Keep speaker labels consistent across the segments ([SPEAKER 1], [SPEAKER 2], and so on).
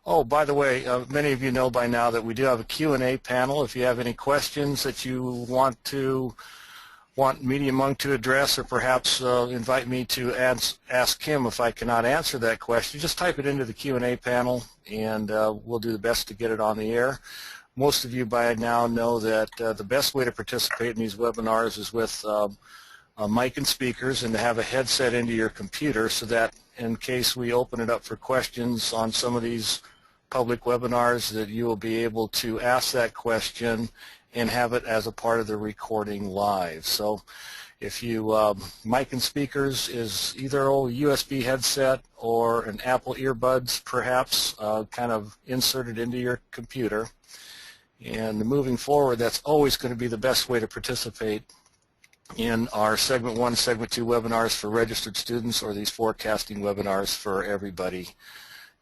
[SPEAKER 1] Oh, by the way, many of you know by now that we do have a Q&A panel. If you have any questions that you want Medium Monk to address, or perhaps invite me to ask him if I cannot answer that question, just type it into the Q&A panel, and we'll do the best to get it on the air. Most of you by now know that the best way to participate in these webinars is with a mic and speakers, and to have a headset into your computer, so that in case we open it up for questions on some of these public webinars, that you will be able to ask that question and have it as a part of the recording live. So if you, mic and speakers is either a USB headset or an Apple earbuds perhaps, kind of inserted into your computer. And moving forward, that's always going to be the best way to participate in our Segment 1, Segment 2 webinars for registered students, or these forecasting webinars for everybody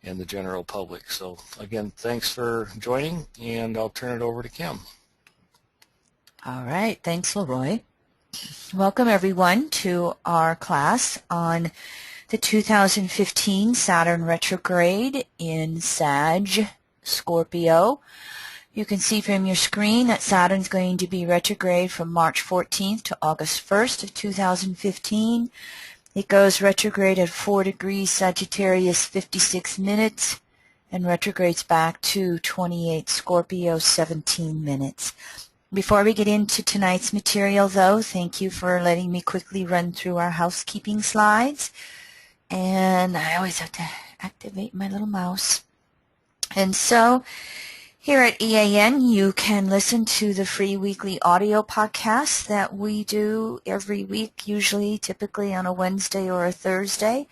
[SPEAKER 1] in the general public. So again, thanks for joining, and I'll turn it over to Kim.
[SPEAKER 2] All right, thanks, Leroy. Welcome everyone to our class on the 2015 Saturn Retrograde in Sag, Scorpio. You can see from your screen that Saturn's going to be retrograde from March 14th to August 1st of 2015. It goes retrograde at 4 degrees Sagittarius 56 minutes and retrogrades back to 28 Scorpio 17 minutes. Before we get into tonight's material, though, thank you for letting me quickly run through our housekeeping slides. And I always have to activate my little mouse. And so here at EAN, you can listen to the free weekly audio podcasts that we do every week, usually typically on a Wednesday or a Thursday.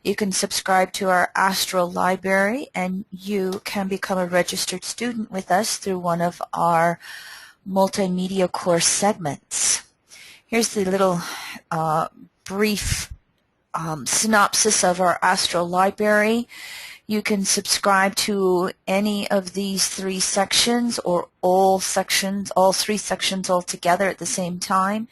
[SPEAKER 2] You can subscribe to our Astro Library, and you can become a registered student with us through one of our multimedia course segments. Here's the little brief synopsis of our Astro Library. You can subscribe to any of these three sections, or all three sections all together at the same time.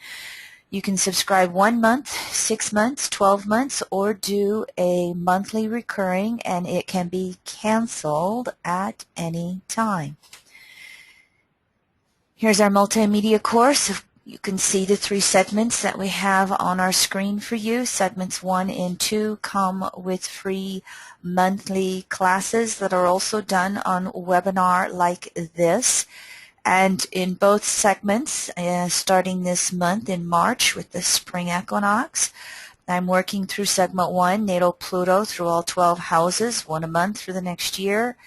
[SPEAKER 2] You can subscribe 1 month, 6 months, 12 months, or do a monthly recurring, and it can be canceled at any time. Here's our multimedia course. You can see the three segments that we have on our screen for you. Segments 1 and 2 come with free monthly classes that are also done on webinar like this. And in both segments, starting this month in March with the spring equinox, I'm working through segment 1, natal Pluto through all 12 houses, 1 a month for the next year,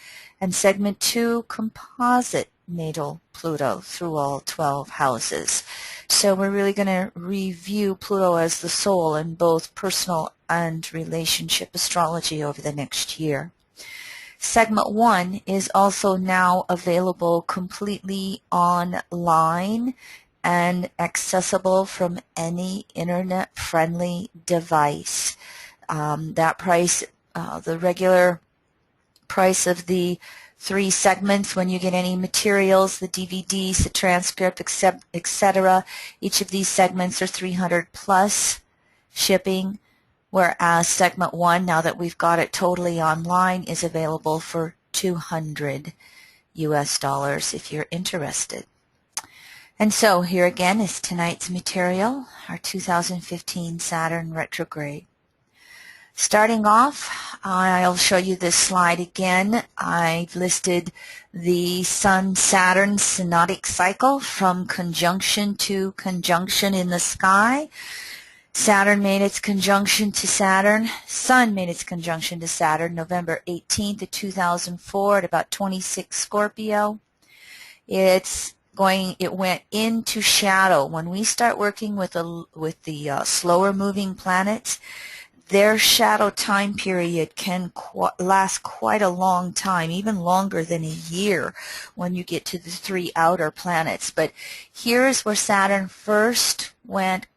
[SPEAKER 2] and segment 2, composite natal Pluto through all 12 houses. So we're really going to review Pluto as the soul in both personal and relationship astrology over the next year. Segment 1 is also now available completely online and accessible from any internet-friendly device. That price, the regular price of the 3 segments, when you get any materials, the DVDs, the transcript, etc. Each of these segments are $300 plus shipping, whereas segment 1, now that we've got it totally online, is available for $200 US if you're interested. And so here again is tonight's material, our 2015 Saturn retrograde. Starting off, I'll show you this slide again. I've listed the Sun-Saturn synodic cycle from conjunction to conjunction in the sky. Saturn made its conjunction to Saturn. Sun made its conjunction to Saturn November 18th of 2004 at about 26 Scorpio. It went into shadow. When we start working with the slower moving planets, their shadow time period can last quite a long time, even longer than a year when you get to the 3 outer planets. But here's where Saturn first went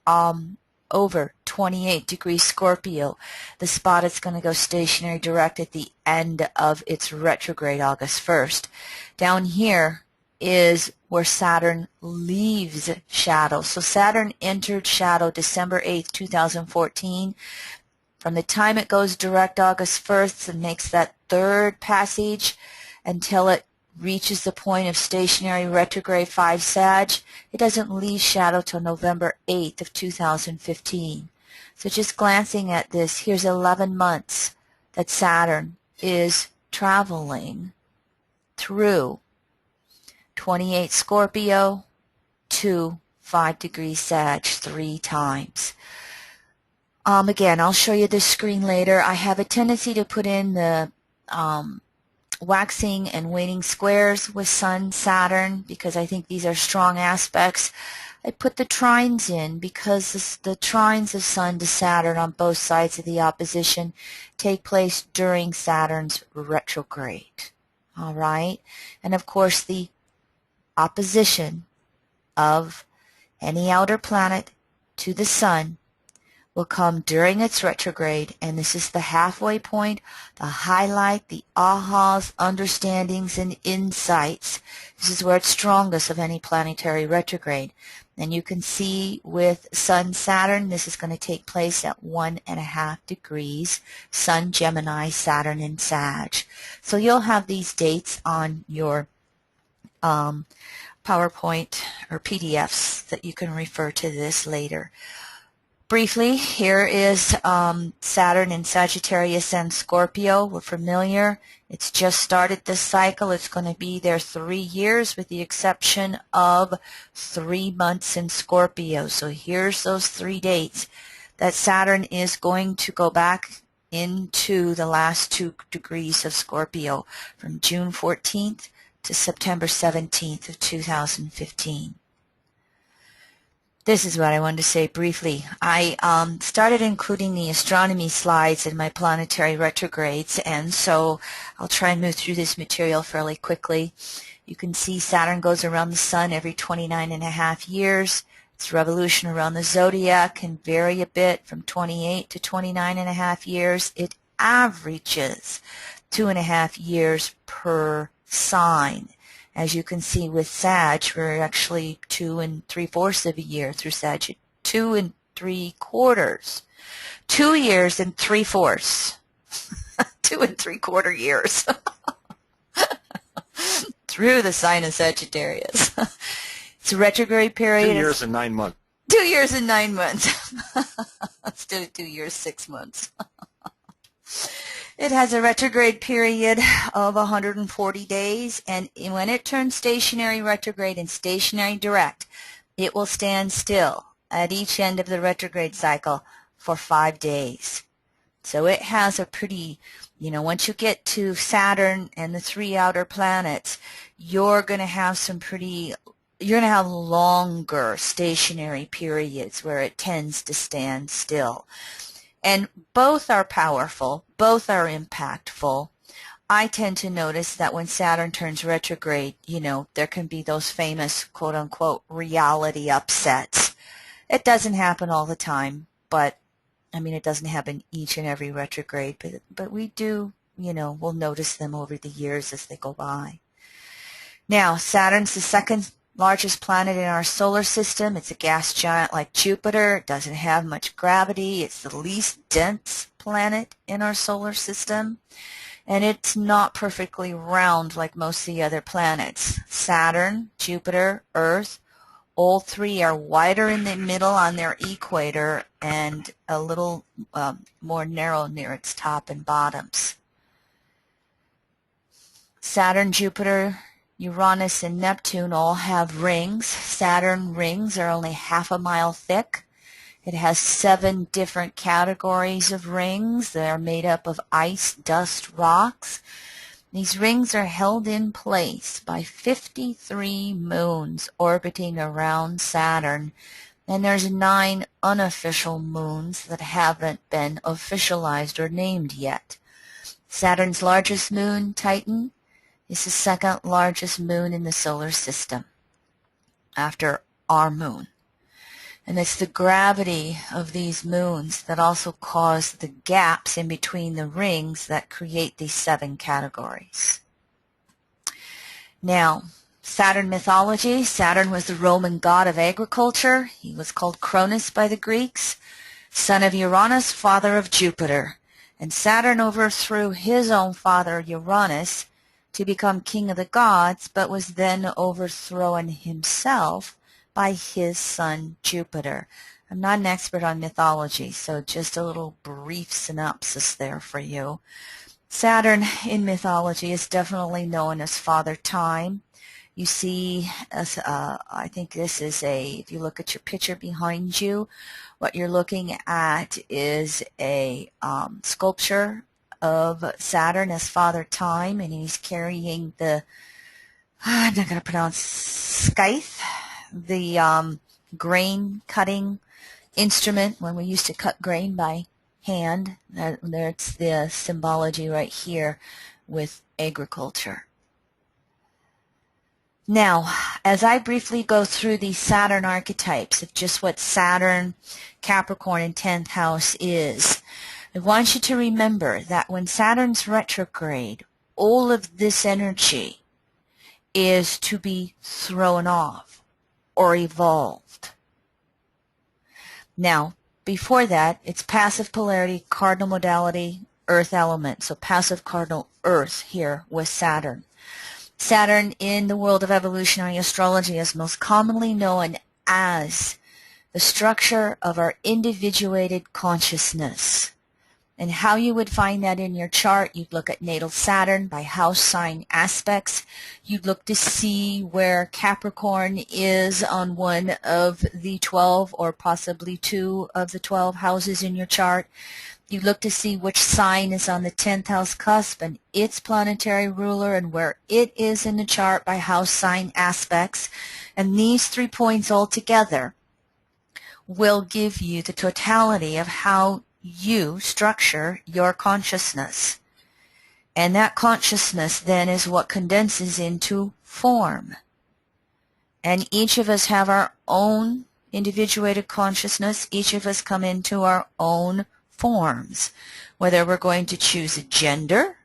[SPEAKER 2] over 28 degrees Scorpio, the spot it's going to go stationary direct at the end of its retrograde August 1st. Down here is where Saturn leaves shadow. So Saturn entered shadow December 8th, 2014. From the time it goes direct August 1st and makes that third passage until it reaches the point of stationary retrograde 5 Sag. It doesn't leave shadow till November 8th of 2015. So just glancing at this, here's 11 months that Saturn is traveling through 28 Scorpio to 5 degrees Sag 3 times. Again, I'll show you this screen later. I have a tendency to put in the waxing and waning squares with Sun, Saturn, because I think these are strong aspects. I put the trines in because the trines of Sun to Saturn on both sides of the opposition take place during Saturn's retrograde. All right? And of course, the opposition of any outer planet to the Sun will come during its retrograde, and this is the halfway point, the highlight, the ahas, understandings, and insights. This is where it's strongest of any planetary retrograde. And you can see with Sun Saturn, this is going to take place at 1.5 degrees, Sun Gemini, Saturn in Sag. So you'll have these dates on your PowerPoint or PDFs that you can refer to this later. Briefly, here is Saturn in Sagittarius and Scorpio. We're familiar. It's just started this cycle. It's going to be there 3 years with the exception of 3 months in Scorpio. So here's those 3 dates that Saturn is going to go back into the last 2 degrees of Scorpio from June 14th to September 17th of 2015. This is what I wanted to say briefly. I started including the astronomy slides in my planetary retrogrades, and so I'll try and move through this material fairly quickly. You can see Saturn goes around the Sun every 29.5 years. Its revolution around the zodiac can vary a bit from 28 to 29.5 years. It averages 2.5 years per sign. As you can see with Sag, we're actually 2 3/4 of a year through Sag, 2 3/4. 2 years and 3/4. 2 3/4 years through the sign of Sagittarius. It's a retrograde period.
[SPEAKER 1] 2 years and 9 months.
[SPEAKER 2] 2 years and 9 months. Instead of 2 years, 6 months. It has a retrograde period of 140 days, and when it turns stationary retrograde and stationary direct, it will stand still at each end of the retrograde cycle for 5 days. So it has a pretty, once you get to Saturn and the 3 outer planets, you're going to have longer stationary periods where it tends to stand still. And both are powerful, both are impactful. I tend to notice that when Saturn turns retrograde, there can be those famous quote-unquote reality upsets. It doesn't happen all the time, but, it doesn't happen each and every retrograde, but we do, we'll notice them over the years as they go by. Now, Saturn's the second largest planet in our solar system. It's a gas giant like Jupiter. It doesn't have much gravity. It's the least dense planet in our solar system. And it's not perfectly round like most of the other planets. Saturn, Jupiter, Earth, all 3 are wider in the middle on their equator and a little more narrow near its top and bottoms. Saturn, Jupiter, Uranus and Neptune all have rings. Saturn rings are only 1/2 mile thick. It has 7 different categories of rings. They are made up of ice, dust, rocks. These rings are held in place by 53 moons orbiting around Saturn, and there's 9 unofficial moons that haven't been officialized or named yet. Saturn's largest moon, Titan, is the second largest moon in the solar system after our moon. And it's the gravity of these moons that also cause the gaps in between the rings that create these 7 categories. Now, Saturn mythology. Saturn was the Roman god of agriculture. He was called Cronus by the Greeks, son of Uranus, father of Jupiter. And Saturn overthrew his own father Uranus to become king of the gods, but was then overthrown himself by his son Jupiter. I'm not an expert on mythology, so just a little brief synopsis there for you. Saturn in mythology is definitely known as Father Time. You see, I think this is if you look at your picture behind you, what you're looking at is a sculpture of Saturn as Father Time, and he's carrying the, I'm not going to pronounce, scythe, the grain cutting instrument when we used to cut grain by hand. That's the symbology right here with agriculture. Now, as I briefly go through these Saturn archetypes of just what Saturn, Capricorn, and 10th house is, I want you to remember that when Saturn's retrograde, all of this energy is to be thrown off or evolved. Now, before that, it's passive polarity, cardinal modality, earth element. So passive cardinal earth here with Saturn. Saturn in the world of evolutionary astrology is most commonly known as the structure of our individuated consciousness. And how you would find that in your chart, you'd look at natal Saturn by house sign aspects. You'd look to see where Capricorn is on one of the 12 or possibly 2 of the 12 houses in your chart. You look to see which sign is on the 10th house cusp and its planetary ruler and where it is in the chart by house sign aspects. And these 3 points all together will give you the totality of how you structure your consciousness. And that consciousness then is what condenses into form. And each of us have our own individuated consciousness. Each of us come into our own forms, whether we're going to choose a gender,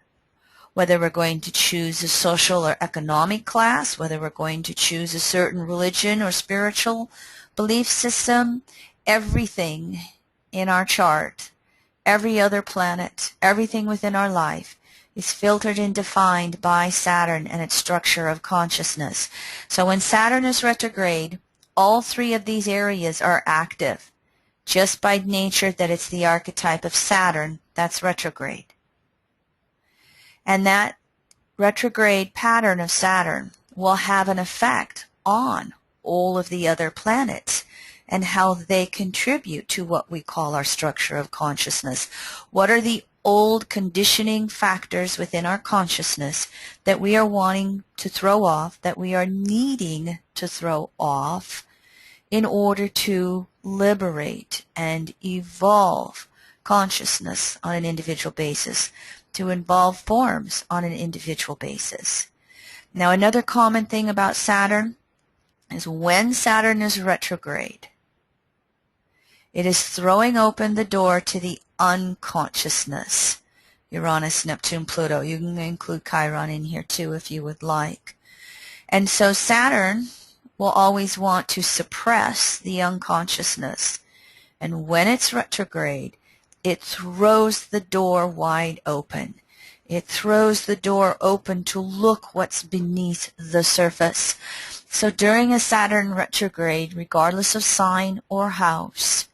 [SPEAKER 2] whether we're going to choose a social or economic class, whether we're going to choose a certain religion or spiritual belief system. Everything in our chart, every other planet, everything within our life is filtered and defined by Saturn and its structure of consciousness. So when Saturn is retrograde, all 3 of these areas are active, just by nature that it's the archetype of Saturn that's retrograde. And that retrograde pattern of Saturn will have an effect on all of the other planets and how they contribute to what we call our structure of consciousness. What are the old conditioning factors within our consciousness that we are wanting to throw off, that we are needing to throw off in order to liberate and evolve consciousness on an individual basis, to involve forms on an individual basis. Now, another common thing about Saturn is when Saturn is retrograde, it is throwing open the door to the unconsciousness. Uranus, Neptune, Pluto. You can include Chiron in here too if you would like. And so Saturn will always want to suppress the unconsciousness. And when it's retrograde, it throws the door wide open. It throws the door open to look what's beneath the surface. So during a Saturn retrograde, regardless of sign or house,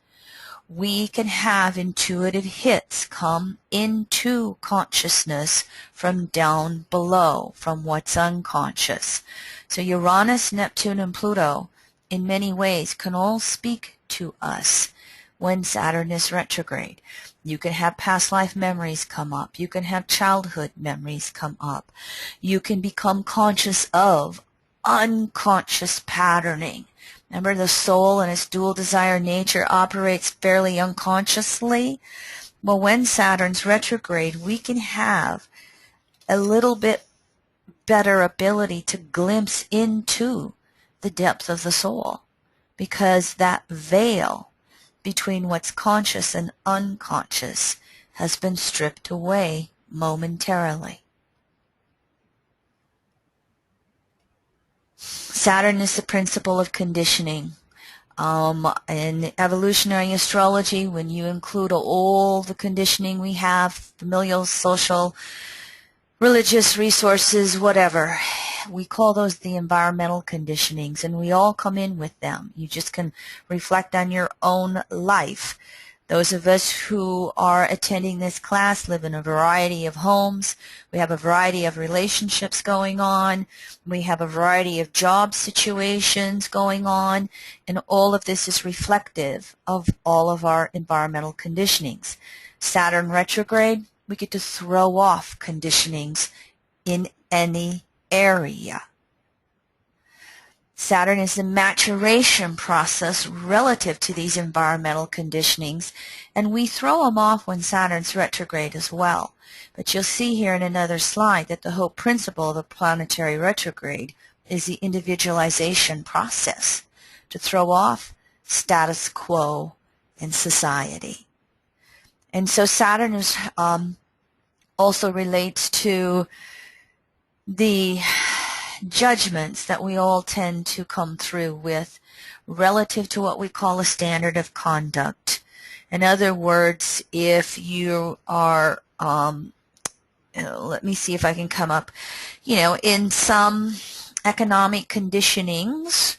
[SPEAKER 2] we can have intuitive hits come into consciousness from down below, from what's unconscious. So Uranus, Neptune, and Pluto, in many ways, can all speak to us when Saturn is retrograde. You can have past life memories come up. You can have childhood memories come up. You can become conscious of unconscious patterning. Remember, the soul and its dual desire nature operates fairly unconsciously. Well, when Saturn's retrograde, we can have a little bit better ability to glimpse into the depth of the soul, because that veil between what's conscious and unconscious has been stripped away momentarily. Saturn is the principle of conditioning, In evolutionary astrology, when you include all the conditioning we have, familial, social, religious, resources, whatever, we call those the environmental conditionings, and we all come in with them. You just can reflect on your own life. Those of us who are attending this class live in a variety of homes. We have a variety of relationships going on. We have a variety of job situations going on. And all of this is reflective of all of our environmental conditionings. Saturn retrograde, we get to throw off conditionings in any area. Saturn is the maturation process relative to these environmental conditionings, and we throw them off when Saturn's retrograde as well. But you'll see here in another slide that the whole principle of the planetary retrograde is the individualization process to throw off status quo in society. And so Saturn is also relates to the judgments that we all tend to come through with relative to what we call a standard of conduct. In other words, if you are, let me see if I can come up, in some economic conditionings,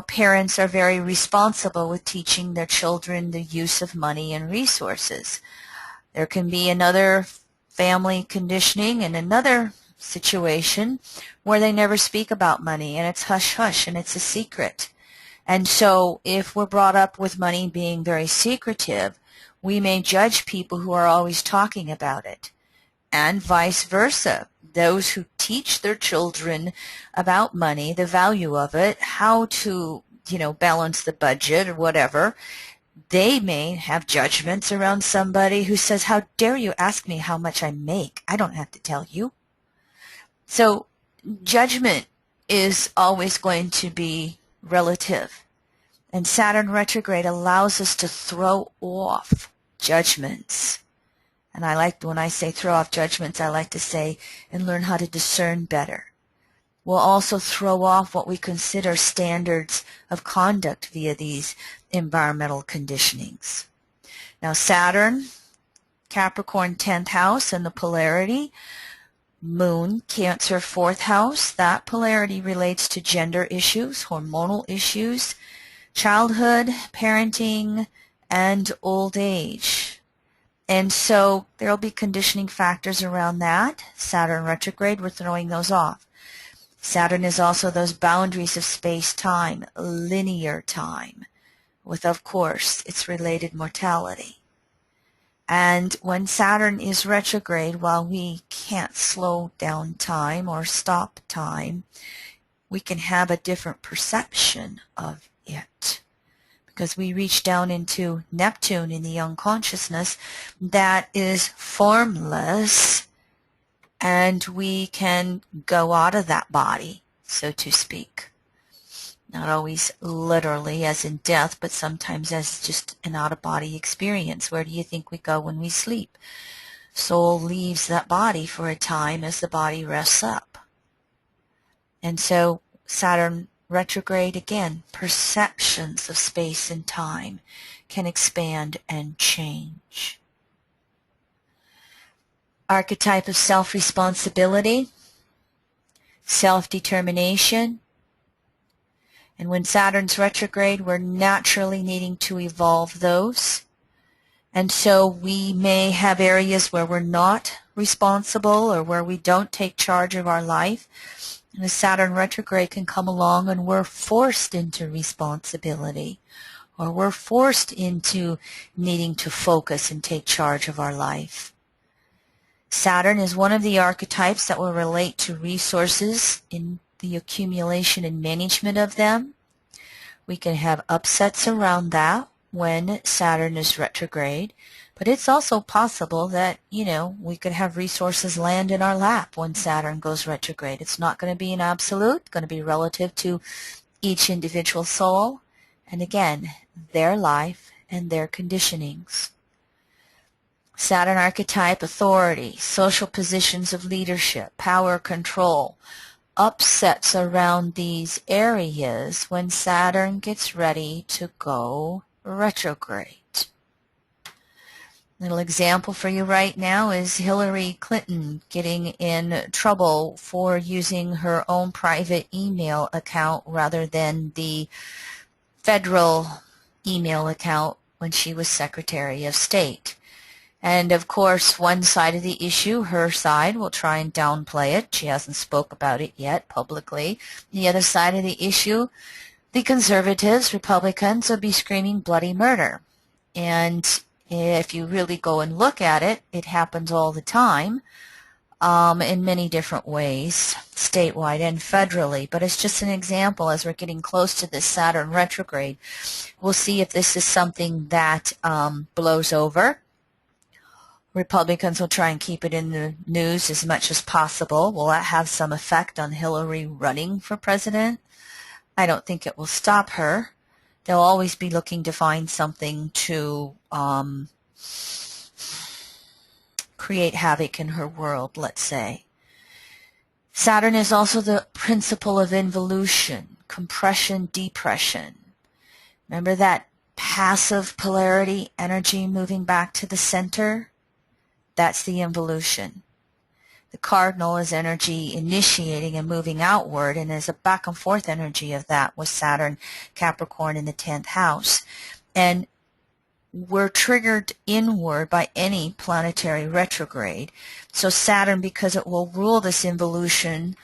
[SPEAKER 2] parents are very responsible with teaching their children the use of money and resources. There can be another family conditioning and another situation where they never speak about money, and it's hush-hush and it's a secret. And so if we're brought up with money being very secretive, we may judge people who are always talking about it, and vice versa. Those who teach their children about money, the value of it, how to, balance the budget or whatever, they may have judgments around somebody who says, "How dare you ask me how much I make? I don't have to tell you." So judgment is always going to be relative. And Saturn retrograde allows us to throw off judgments. And when I say throw off judgments, I like to say, and learn how to discern better. We'll also throw off what we consider standards of conduct via these environmental conditionings. Now Saturn, Capricorn 10th house, and the polarity, Moon, Cancer 4th house, that polarity relates to gender issues, hormonal issues, childhood, parenting, and old age. And so there will be conditioning factors around that. Saturn retrograde, we're throwing those off. Saturn is also those boundaries of space-time, linear time, with, of course, its related mortality. And when Saturn is retrograde, while we can't slow down time or stop time, we can have a different perception of it. Because we reach down into Neptune in the unconsciousness that is formless, and we can go out of that body, so to speak. Not always literally as in death, but sometimes as just an out-of-body experience. Where do you think we go when we sleep? Soul leaves that body for a time as the body rests up. And so Saturn retrograde, again, perceptions of space and time can expand and change. Archetype of self-responsibility, self-determination. And when Saturn's retrograde, we're naturally needing to evolve those. And so we may have areas where we're not responsible or where we don't take charge of our life. And the Saturn retrograde can come along and we're forced into responsibility, or we're forced into needing to focus and take charge of our life. Saturn is one of the archetypes that will relate to resources in the accumulation and management of them. We can have upsets around that when Saturn is retrograde, but it's also possible that, we could have resources land in our lap when Saturn goes retrograde. It's not going to be an absolute, it's going to be relative to each individual soul, and again, their life and their conditionings. Saturn archetype, authority, social positions of leadership, power, control, upsets around these areas when Saturn gets ready to go retrograde. Little example for you right now is Hillary Clinton getting in trouble for using her own private email account rather than the federal email account when she was Secretary of State. And of course, one side of the issue, her side, will try and downplay it. She hasn't spoke about it yet publicly. The other side of the issue, the conservatives, Republicans, will be screaming bloody murder. And if you really go and look at it, it happens all the time in many different ways, statewide and federally. But it's just an example as we're getting close to this Saturn retrograde. We'll see if this is something that blows over. Republicans will try and keep it in the news as much as possible. Will that have some effect on Hillary running for president? I don't think it will stop her. They'll always be looking to find something to create havoc in her world, let's say. Saturn is also the principle of involution, compression, depression. Remember that passive polarity energy moving back to the center? That's the involution. The cardinal is energy initiating and moving outward, and there's a back and forth energy of that with Saturn, Capricorn in the 10th house. And we're triggered inward by any planetary retrograde. So Saturn, because it will rule this involution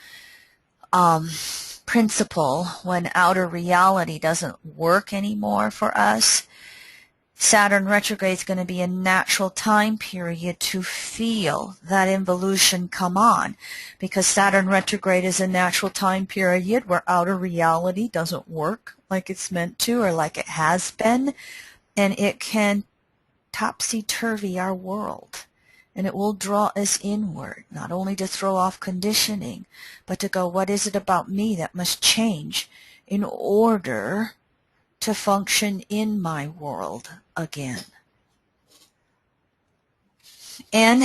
[SPEAKER 2] principle when outer reality doesn't work anymore for us, Saturn retrograde is going to be a natural time period to feel that involution come on, because Saturn retrograde is a natural time period where outer reality doesn't work like it's meant to or like it has been, and it can topsy-turvy our world, and it will draw us inward, not only to throw off conditioning, but to go, what is it about me that must change in order to function in my world again? And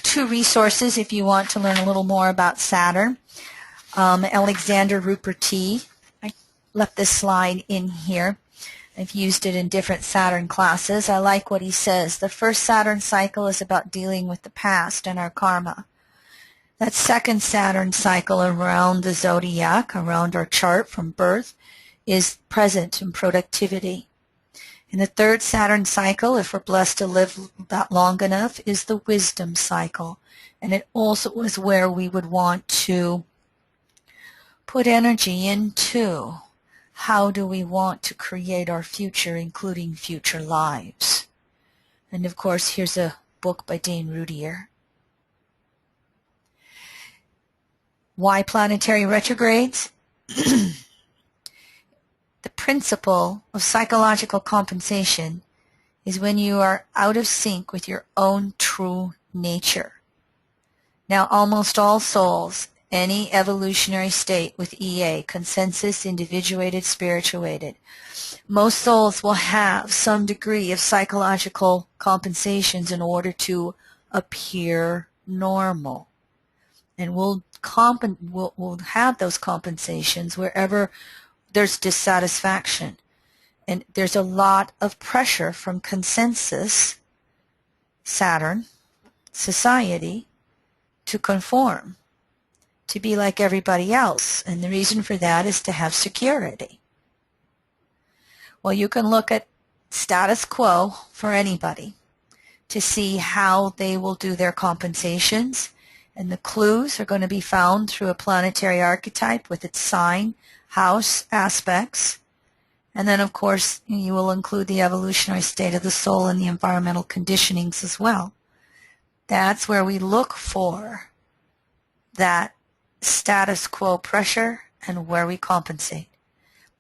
[SPEAKER 2] two resources if you want to learn a little more about Saturn. Alexander Ruperti, I left this slide in here. I've used it in different Saturn classes. I like what he says. The first Saturn cycle is about dealing with the past and our karma. That second Saturn cycle around the zodiac, around our chart from birth, is present and productivity. And the third Saturn cycle, if we're blessed to live that long enough, is the wisdom cycle. And it also is where we would want to put energy into how do we want to create our future, including future lives. And of course, here's a book by Dane Rudier. Why planetary retrogrades? The principle of psychological compensation is when you are out of sync with your own true nature. Now, almost all souls, any evolutionary state with EA, consensus, individuated, spirituated, most souls will have some degree of psychological compensations in order to appear normal. And we'll have those compensations wherever there's dissatisfaction. And there's a lot of pressure from consensus, Saturn, society, to conform, to be like everybody else. And the reason for that is to have security. Well, you can look at status quo for anybody to see how they will do their compensations. And the clues are going to be found through a planetary archetype with its sign, house, aspects. And then, of course, you will include the evolutionary state of the soul and the environmental conditionings as well. That's where we look for that status quo pressure and where we compensate.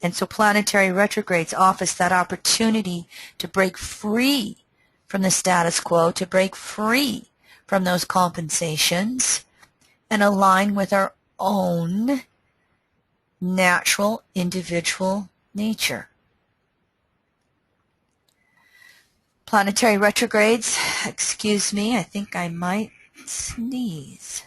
[SPEAKER 2] And so planetary retrogrades offers that opportunity to break free from the status quo, to break free from those compensations and align with our own natural individual nature. Planetary retrogrades, excuse me, I think I might sneeze.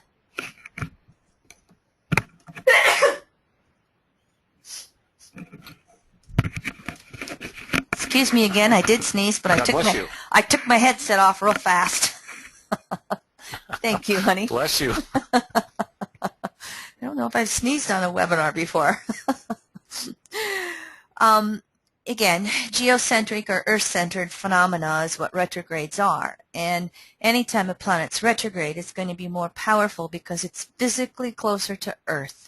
[SPEAKER 2] Excuse me again, I did sneeze, but I took my headset off real fast. Thank you, honey.
[SPEAKER 1] Bless you.
[SPEAKER 2] I don't know if I've sneezed on a webinar before. Again, geocentric or Earth-centered phenomena is what retrogrades are. And anytime a planet's retrograde, it's going to be more powerful because it's physically closer to Earth.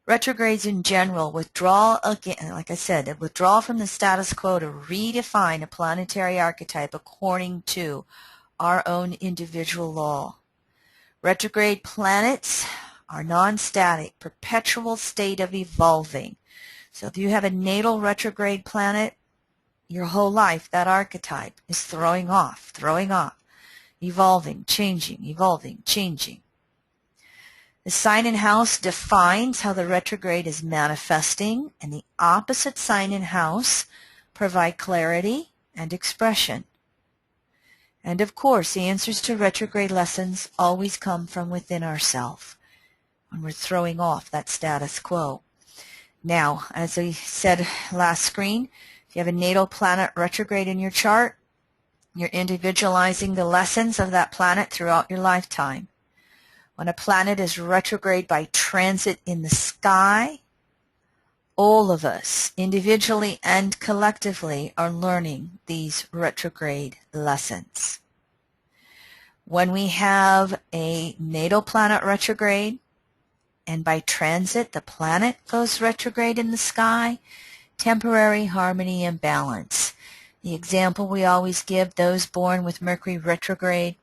[SPEAKER 2] Retrogrades in general withdraw, again, like I said, withdraw from the status quo to redefine a planetary archetype according to our own individual law. Retrograde planets are non-static, perpetual state of evolving. So if you have a natal retrograde planet, your whole life, that archetype is throwing off, evolving, changing. The sign and house defines how the retrograde is manifesting, and the opposite sign and house provide clarity and expression. And of course, the answers to retrograde lessons always come from within ourselves when we're throwing off that status quo. Now, as I said last screen, if you have a natal planet retrograde in your chart, you're individualizing the lessons of that planet throughout your lifetime. When a planet is retrograde by transit in the sky, all of us, individually and collectively, are learning these retrograde lessons. When we have a natal planet retrograde, and by transit the planet goes retrograde in the sky, temporary harmony and balance. The example we always give, those born with Mercury retrograde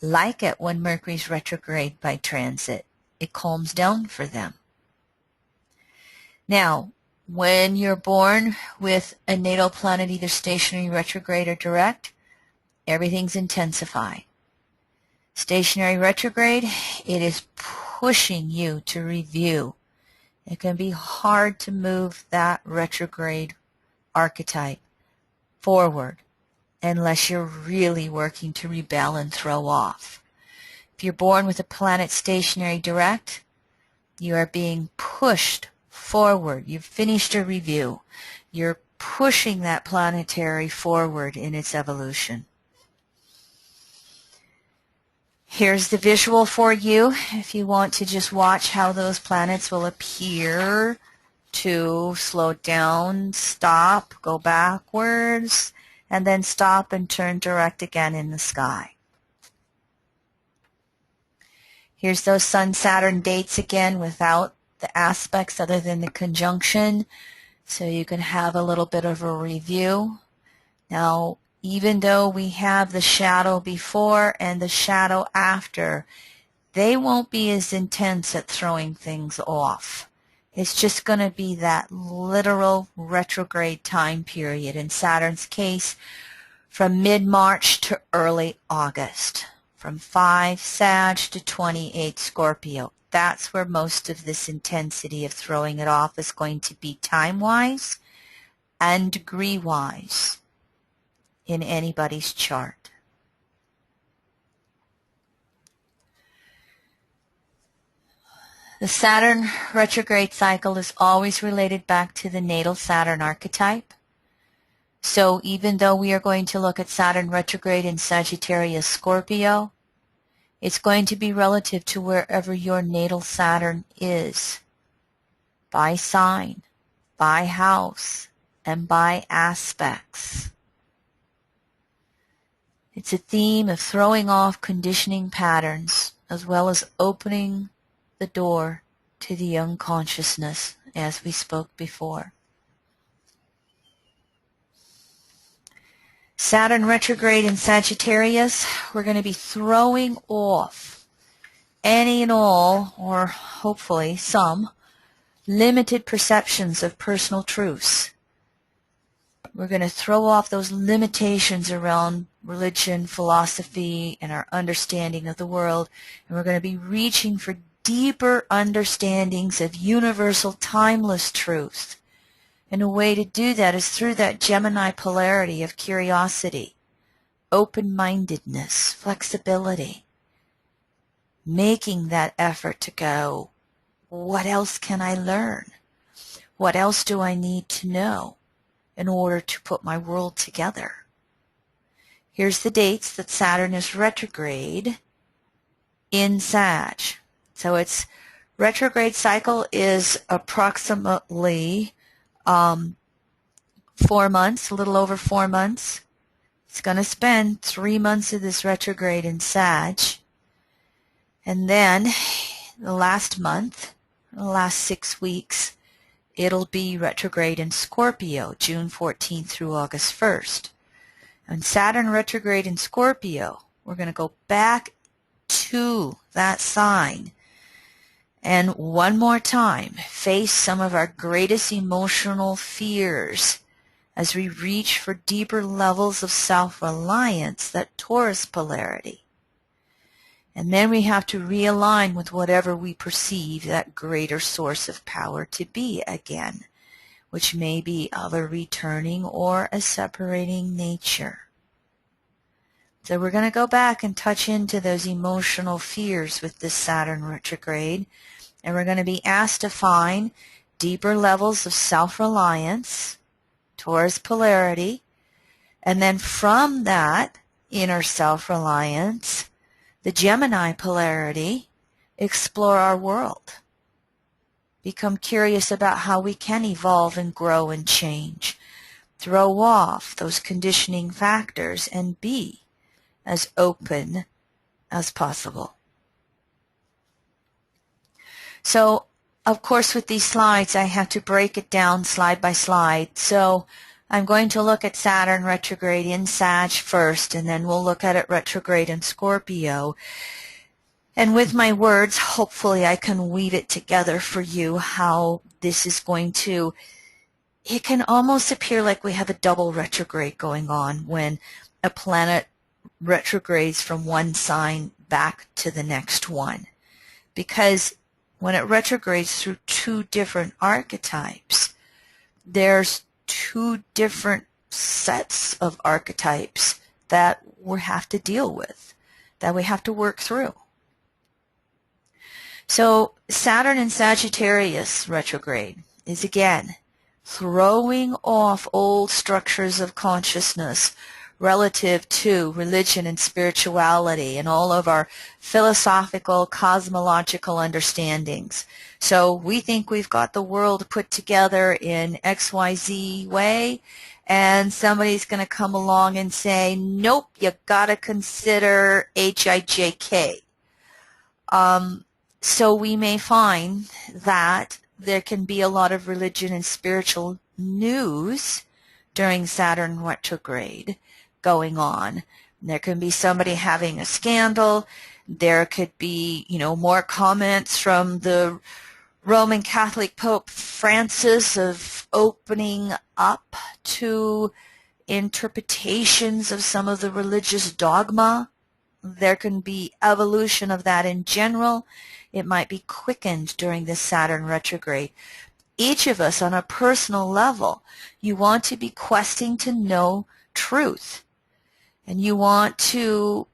[SPEAKER 2] like it when Mercury's retrograde by transit. It calms down for them. Now, when you're born with a natal planet either stationary, retrograde, or direct, everything's intensified. Stationary retrograde, it is pushing you to review. It can be hard to move that retrograde archetype forward unless you're really working to rebel and throw off. If you're born with a planet stationary direct, you are being pushed forward. You've finished a review. You're pushing that planetary forward in its evolution. Here's the visual for you if you want to just watch how those planets will appear to slow down, stop, go backwards, and then stop and turn direct again in the sky. Here's those Sun-Saturn dates again without the aspects other than the conjunction, so you can have a little bit of a review. Now, even though we have the shadow before and the shadow after, they won't be as intense at throwing things off. It's just going to be that literal retrograde time period. In Saturn's case, from mid-March to early August. From 5 Sag to 28 Scorpio. That's where most of this intensity of throwing it off is going to be time-wise and degree-wise in anybody's chart. The Saturn retrograde cycle is always related back to the natal Saturn archetype. So even though we are going to look at Saturn retrograde in Sagittarius Scorpio, it's going to be relative to wherever your natal Saturn is, by sign, by house, and by aspects. It's a theme of throwing off conditioning patterns as well as opening the door to the unconsciousness, as we spoke before. Saturn retrograde in Sagittarius, we're going to be throwing off any and all, or hopefully some, limited perceptions of personal truths. We're going to throw off those limitations around religion, philosophy, and our understanding of the world, and we're going to be reaching for deeper understandings of universal timeless truth. And a way to do that is through that Gemini polarity of curiosity, open-mindedness, flexibility, making that effort to go, what else can I learn? What else do I need to know? in order to put my world together. Here's the dates that Saturn is retrograde in Sag. So its retrograde cycle is approximately 4 months, a little over 4 months. It's going to spend 3 months of this retrograde in Sag. And then the last month, the last 6 weeks, it'll be retrograde in Scorpio, June 14th through August 1st. And Saturn retrograde in Scorpio, we're going to go back to that sign and one more time face some of our greatest emotional fears as we reach for deeper levels of self-reliance, that Taurus polarity. And then we have to realign with whatever we perceive that greater source of power to be again, which may be of a returning or a separating nature. So we're going to go back and touch into those emotional fears with this Saturn retrograde, and we're going to be asked to find deeper levels of self-reliance, Taurus polarity, and then from that inner self-reliance, the Gemini polarity, explore our world. Become curious about how we can evolve and grow and change. Throw off those conditioning factors and be as open as possible. So, of course, with these slides, I have to break it down slide by slide. So I'm going to look at Saturn retrograde in Sag first, and then we'll look at it retrograde in Scorpio. And with my words, hopefully I can weave it together for you how this is going to, it can almost appear like we have a double retrograde going on when a planet retrogrades from one sign back to the next one. Because when it retrogrades through two different archetypes, there's two different sets of archetypes that we have to deal with, that we have to work through. So Saturn in Sagittarius retrograde is again throwing off old structures of consciousness relative to religion and spirituality and all of our philosophical, cosmological understandings. So we think we've got the world put together in XYZ way, and somebody's going to come along and say, nope, you got to consider HIJK. So we may find that there can be a lot of religion and spiritual news during Saturn retrograde going on. There can be somebody having a scandal. There could be, more comments from the Roman Catholic Pope Francis of opening up to interpretations of some of the religious dogma. There can be evolution of that in general. It might be quickened during this Saturn retrograde. Each of us on a personal level, you want to be questing to know truth. And you want to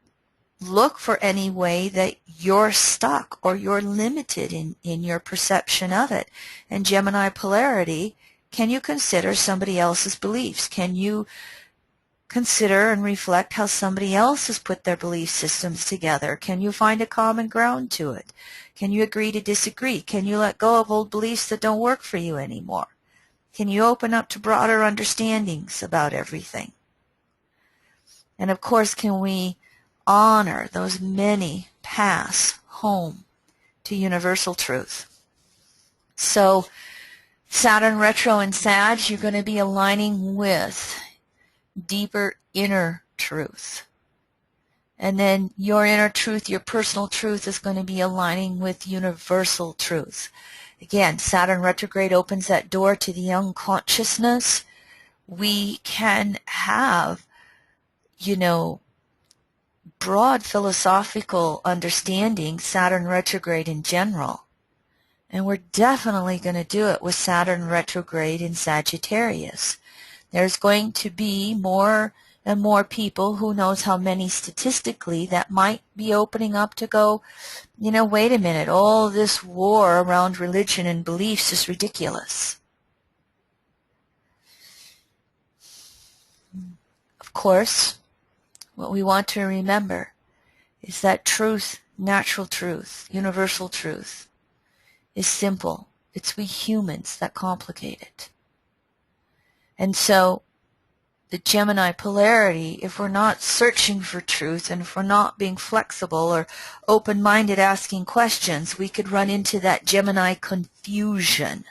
[SPEAKER 2] look for any way that you're stuck or you're limited in your perception of it. And Gemini polarity, can you consider somebody else's beliefs? Can you consider and reflect how somebody else has put their belief systems together? Can you find a common ground to it? Can you agree to disagree? Can you let go of old beliefs that don't work for you anymore? Can you open up to broader understandings about everything? And of course, can we honor those many paths home to universal truth? So Saturn retro in Sag, you're going to be aligning with deeper inner truth. And then your inner truth, your personal truth, is going to be aligning with universal truth. Again, Saturn retrograde opens that door to the unconsciousness. We can have broad philosophical understanding, Saturn retrograde in general. And we're definitely going to do it with Saturn retrograde in Sagittarius. There's going to be more and more people, who knows how many statistically, that might be opening up to go, wait a minute, all this war around religion and beliefs is ridiculous. course, what we want to remember is that truth, natural truth, universal truth, is simple. It's we humans that complicate it. And so the Gemini polarity, if we're not searching for truth and if we're not being flexible or open-minded asking questions, we could run into that Gemini confusion.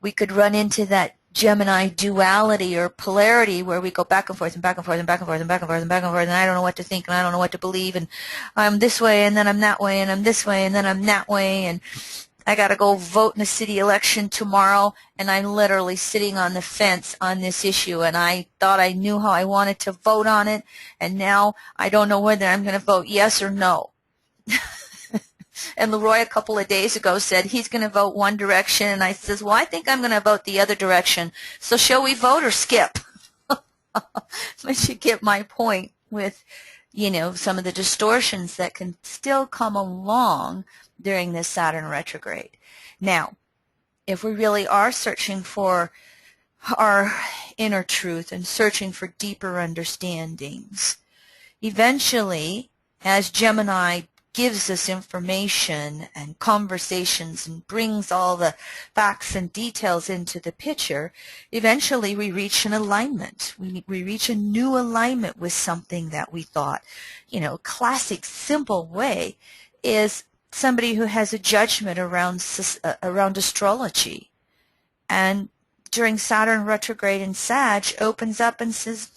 [SPEAKER 2] We could run into that Gemini duality or polarity where we go back and forth and back and forth and back and forth and back and forth and back and forth, and I don't know what to think and I don't know what to believe, and I'm this way and then I'm that way and I'm this way and then I'm that way, and I got to go vote in a city election tomorrow, and I'm literally sitting on the fence on this issue, and I thought I knew how I wanted to vote on it, and now I don't know whether I'm going to vote yes or no. And Leroy a couple of days ago said he's going to vote one direction, and I says, well, I think I'm going to vote the other direction. So shall we vote or skip? But you get my point with, you know, some of the distortions that can still come along during this Saturn retrograde. Now, if we really are searching for our inner truth and searching for deeper understandings, eventually, as Gemini gives us information and conversations and brings all the facts and details into the picture, eventually we reach an alignment. We reach a new alignment with something that we thought. You know, classic, simple way is somebody who has a judgment around astrology, and during Saturn retrograde in Sag opens up and says,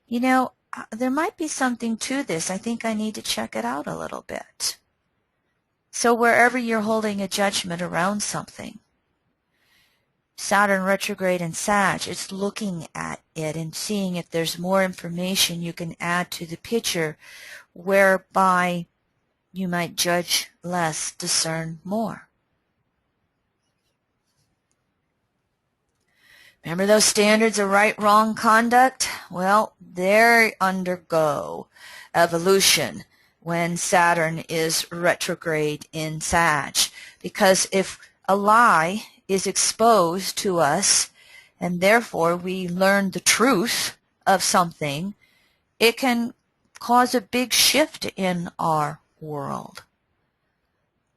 [SPEAKER 2] you know, there might be something to this. I think I need to check it out a little bit. So wherever you're holding a judgment around something, Saturn retrograde in Sag, it's looking at it and seeing if there's more information you can add to the picture whereby you might judge less, discern more. Remember those standards of right, wrong conduct? Well, they undergo evolution when Saturn is retrograde in Sag. Because if a lie is exposed to us and therefore we learn the truth of something, it can cause a big shift in our world.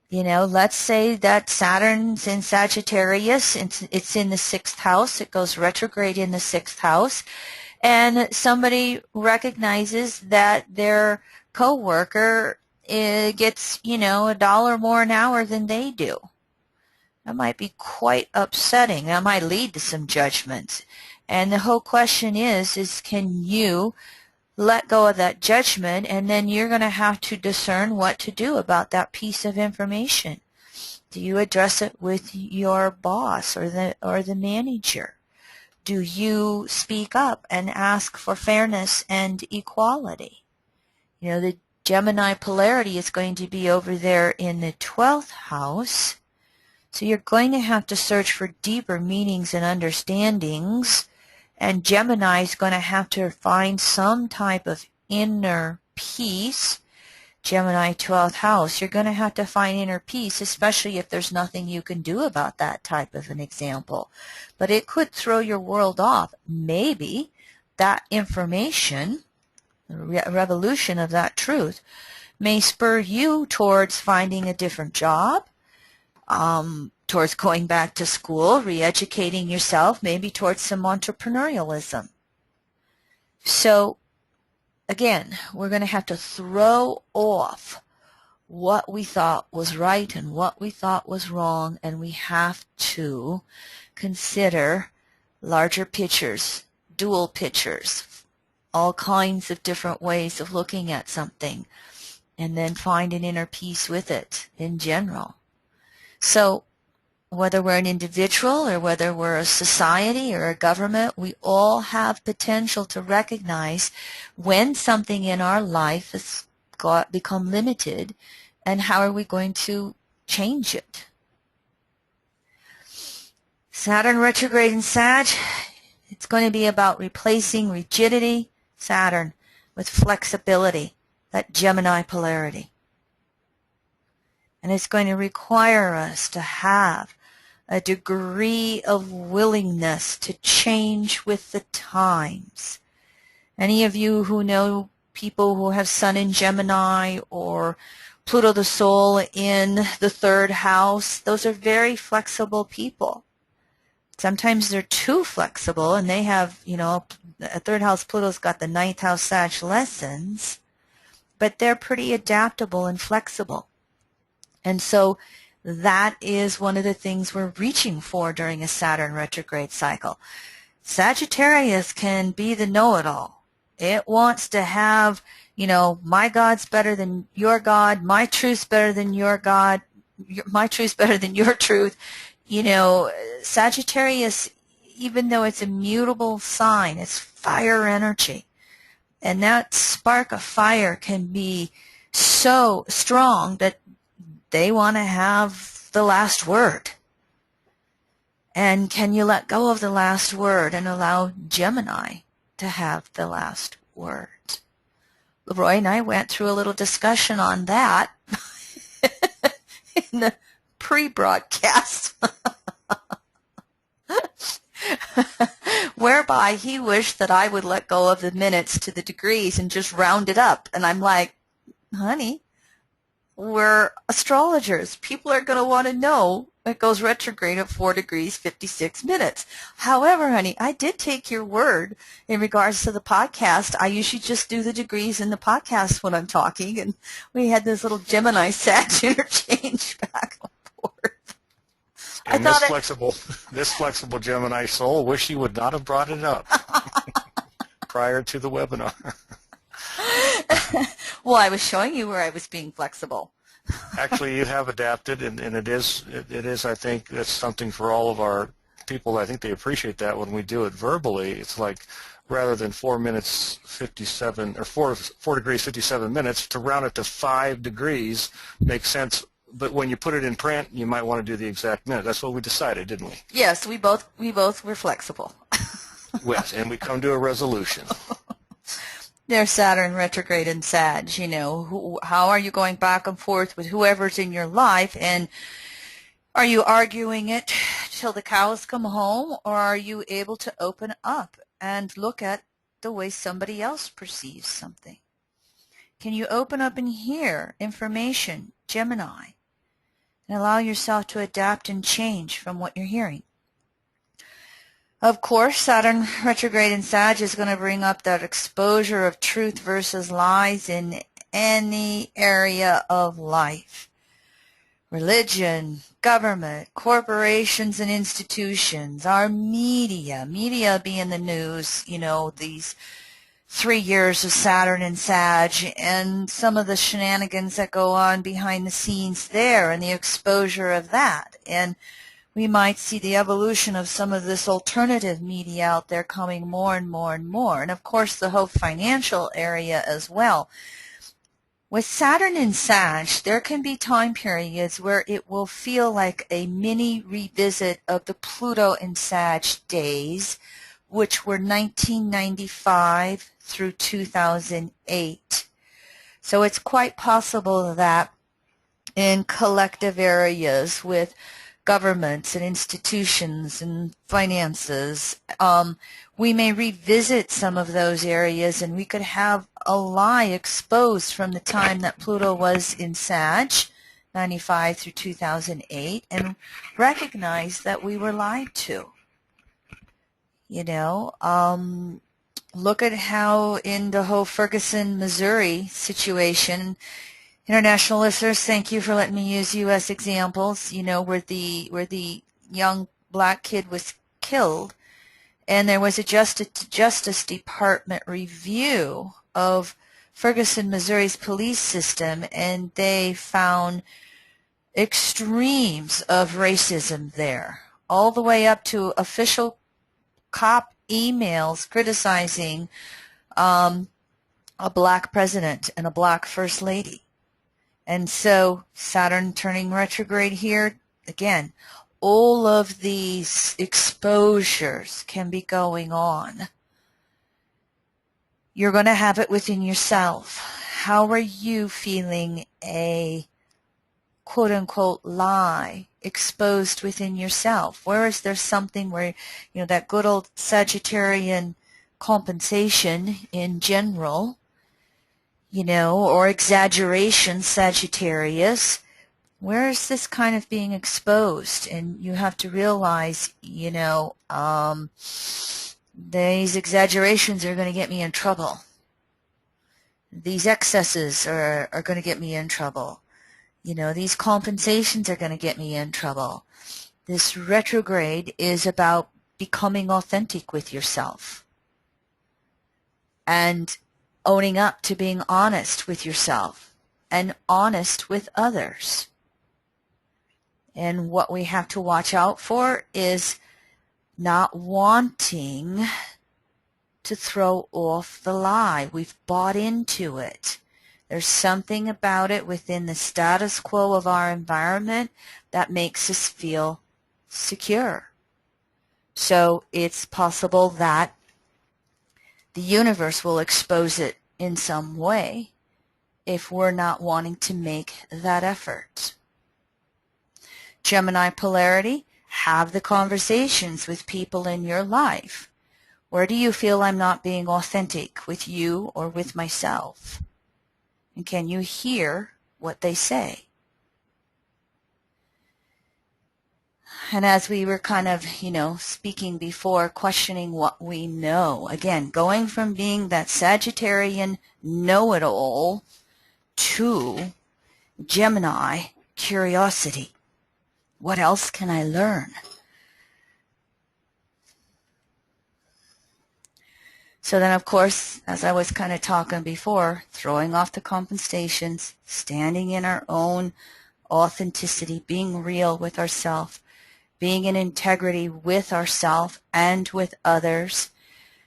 [SPEAKER 2] You know, let's say that Saturn's in Sagittarius, it's in the 6th house, it goes retrograde in the 6th house, and somebody recognizes that their coworker gets, you know, $1 more an hour than they do. That might be quite upsetting. That might lead to some judgment. And the whole question is can you let go of that judgment, and then you're going to have to discern what to do about that piece of information. Do you address it with your boss or the manager? Do you speak up and ask for fairness and equality? You know, the Gemini polarity is going to be over there in the 12th house, so you're going to have to search for deeper meanings and understandings. And Gemini is going to have to find some type of inner peace. Gemini 12th house, you're going to have to find inner peace, especially if there's nothing you can do about that type of an example. But it could throw your world off. Maybe that information, the revolution of that truth, may spur you towards finding a different job, towards going back to school, re-educating yourself, maybe towards some entrepreneurialism. So, again, we're going to have to throw off what we thought was right and what we thought was wrong, and we have to consider larger pictures, dual pictures, all kinds of different ways of looking at something, and then find an inner peace with it in general. So, whether we're an individual or whether we're a society or a government, we all have potential to recognize when something in our life has become limited, and how are we going to change it. Saturn retrograde in Sag, it's going to be about replacing rigidity, Saturn, with flexibility, that Gemini polarity. And it's going to require us to have a degree of willingness to change with the times, Any of you who know people who have Sun in Gemini or Pluto the Soul in the third house, those are very flexible people. Sometimes they're too flexible, and they have, a third house Pluto's got the ninth house Sag lessons, but they're pretty adaptable and flexible. And so that is one of the things we're reaching for during a Saturn retrograde cycle. Sagittarius can be the know-it-all. It wants to have, my God's better than your God, my truth's better than your God, my truth's better than your truth. Sagittarius, even though it's a mutable sign, it's fire energy. And that spark of fire can be so strong that they want to have the last word. And can you let go of the last word and allow Gemini to have the last word? Leroy and I went through a little discussion on that in the pre-broadcast, whereby he wished that I would let go of the minutes to the degrees and just round it up. And I'm like, honey, we're astrologers. People are going to want to know it goes retrograde at 4 degrees 56 minutes. However, honey, I did take your word in regards to the podcast. I usually just do the degrees in the podcast when I'm talking, and we had this little Gemini Sag interchange back and forth.
[SPEAKER 1] And this flexible Gemini soul wish you would not have brought it up prior to the webinar.
[SPEAKER 2] Well, I was showing you where I was being flexible.
[SPEAKER 1] Actually, you have adapted, and it is, I think, that's something for all of our people. I think they appreciate that when we do it verbally. It's like, rather than 4 minutes 57, or 4 degrees 57 minutes, to round it to 5 degrees makes sense. But when you put it in print, you might want to do the exact minute. That's what we decided, didn't we?
[SPEAKER 2] Yes, we both were flexible.
[SPEAKER 1] Yes, and we come to a resolution.
[SPEAKER 2] There's Saturn retrograde in Sag. How are you going back and forth with whoever's in your life, and are you arguing it till the cows come home, or are you able to open up and look at the way somebody else perceives something? Can you open up and hear information, Gemini, and allow yourself to adapt and change from what you're hearing? Of course, Saturn retrograde in Sag is going to bring up that exposure of truth versus lies in any area of life. Religion, government, corporations and institutions, our media being the news, these 3 years of Saturn and Sag, and some of the shenanigans that go on behind the scenes there, and the exposure of that. And we might see the evolution of some of this alternative media out there coming more and more and more. And of course, the whole financial area as well. With Saturn in Sag, there can be time periods where it will feel like a mini revisit of the Pluto in Sag days, which were 1995 through 2008. So it's quite possible that in collective areas with governments and institutions and finances, we may revisit some of those areas, and we could have a lie exposed from the time that Pluto was in Sag, 95 through 2008, and recognize that we were lied to. Look at how in the whole Ferguson, Missouri situation, international listeners, thank you for letting me use U.S. examples, where the young black kid was killed, and there was a Justice Department review of Ferguson, Missouri's police system, and they found extremes of racism there, all the way up to official cop emails criticizing a black president and a black first lady. And so Saturn turning retrograde here, again, all of these exposures can be going on. You're going to have it within yourself. How are you feeling a quote-unquote lie exposed within yourself? Where is there something where, that good old Sagittarian compensation in general, or exaggeration, Sagittarius, where is this kind of being exposed? And you have to realize, these exaggerations are going to get me in trouble. These excesses are going to get me in trouble. These compensations are going to get me in trouble. This retrograde is about becoming authentic with yourself and owning up to being honest with yourself and honest with others. And what we have to watch out for is not wanting to throw off the lie. We've bought into it. There's something about it within the status quo of our environment that makes us feel secure. So it's possible that the universe will expose it in some way if we're not wanting to make that effort. Gemini polarity, have the conversations with people in your life. Where do you feel I'm not being authentic with you or with myself? And can you hear what they say? And as we were kind of, speaking before, questioning what we know. Again, going from being that Sagittarian know-it-all to Gemini curiosity. What else can I learn? So then, of course, as I was kind of talking before, throwing off the compensations, standing in our own authenticity, being real with ourselves, being in integrity with ourselves and with others.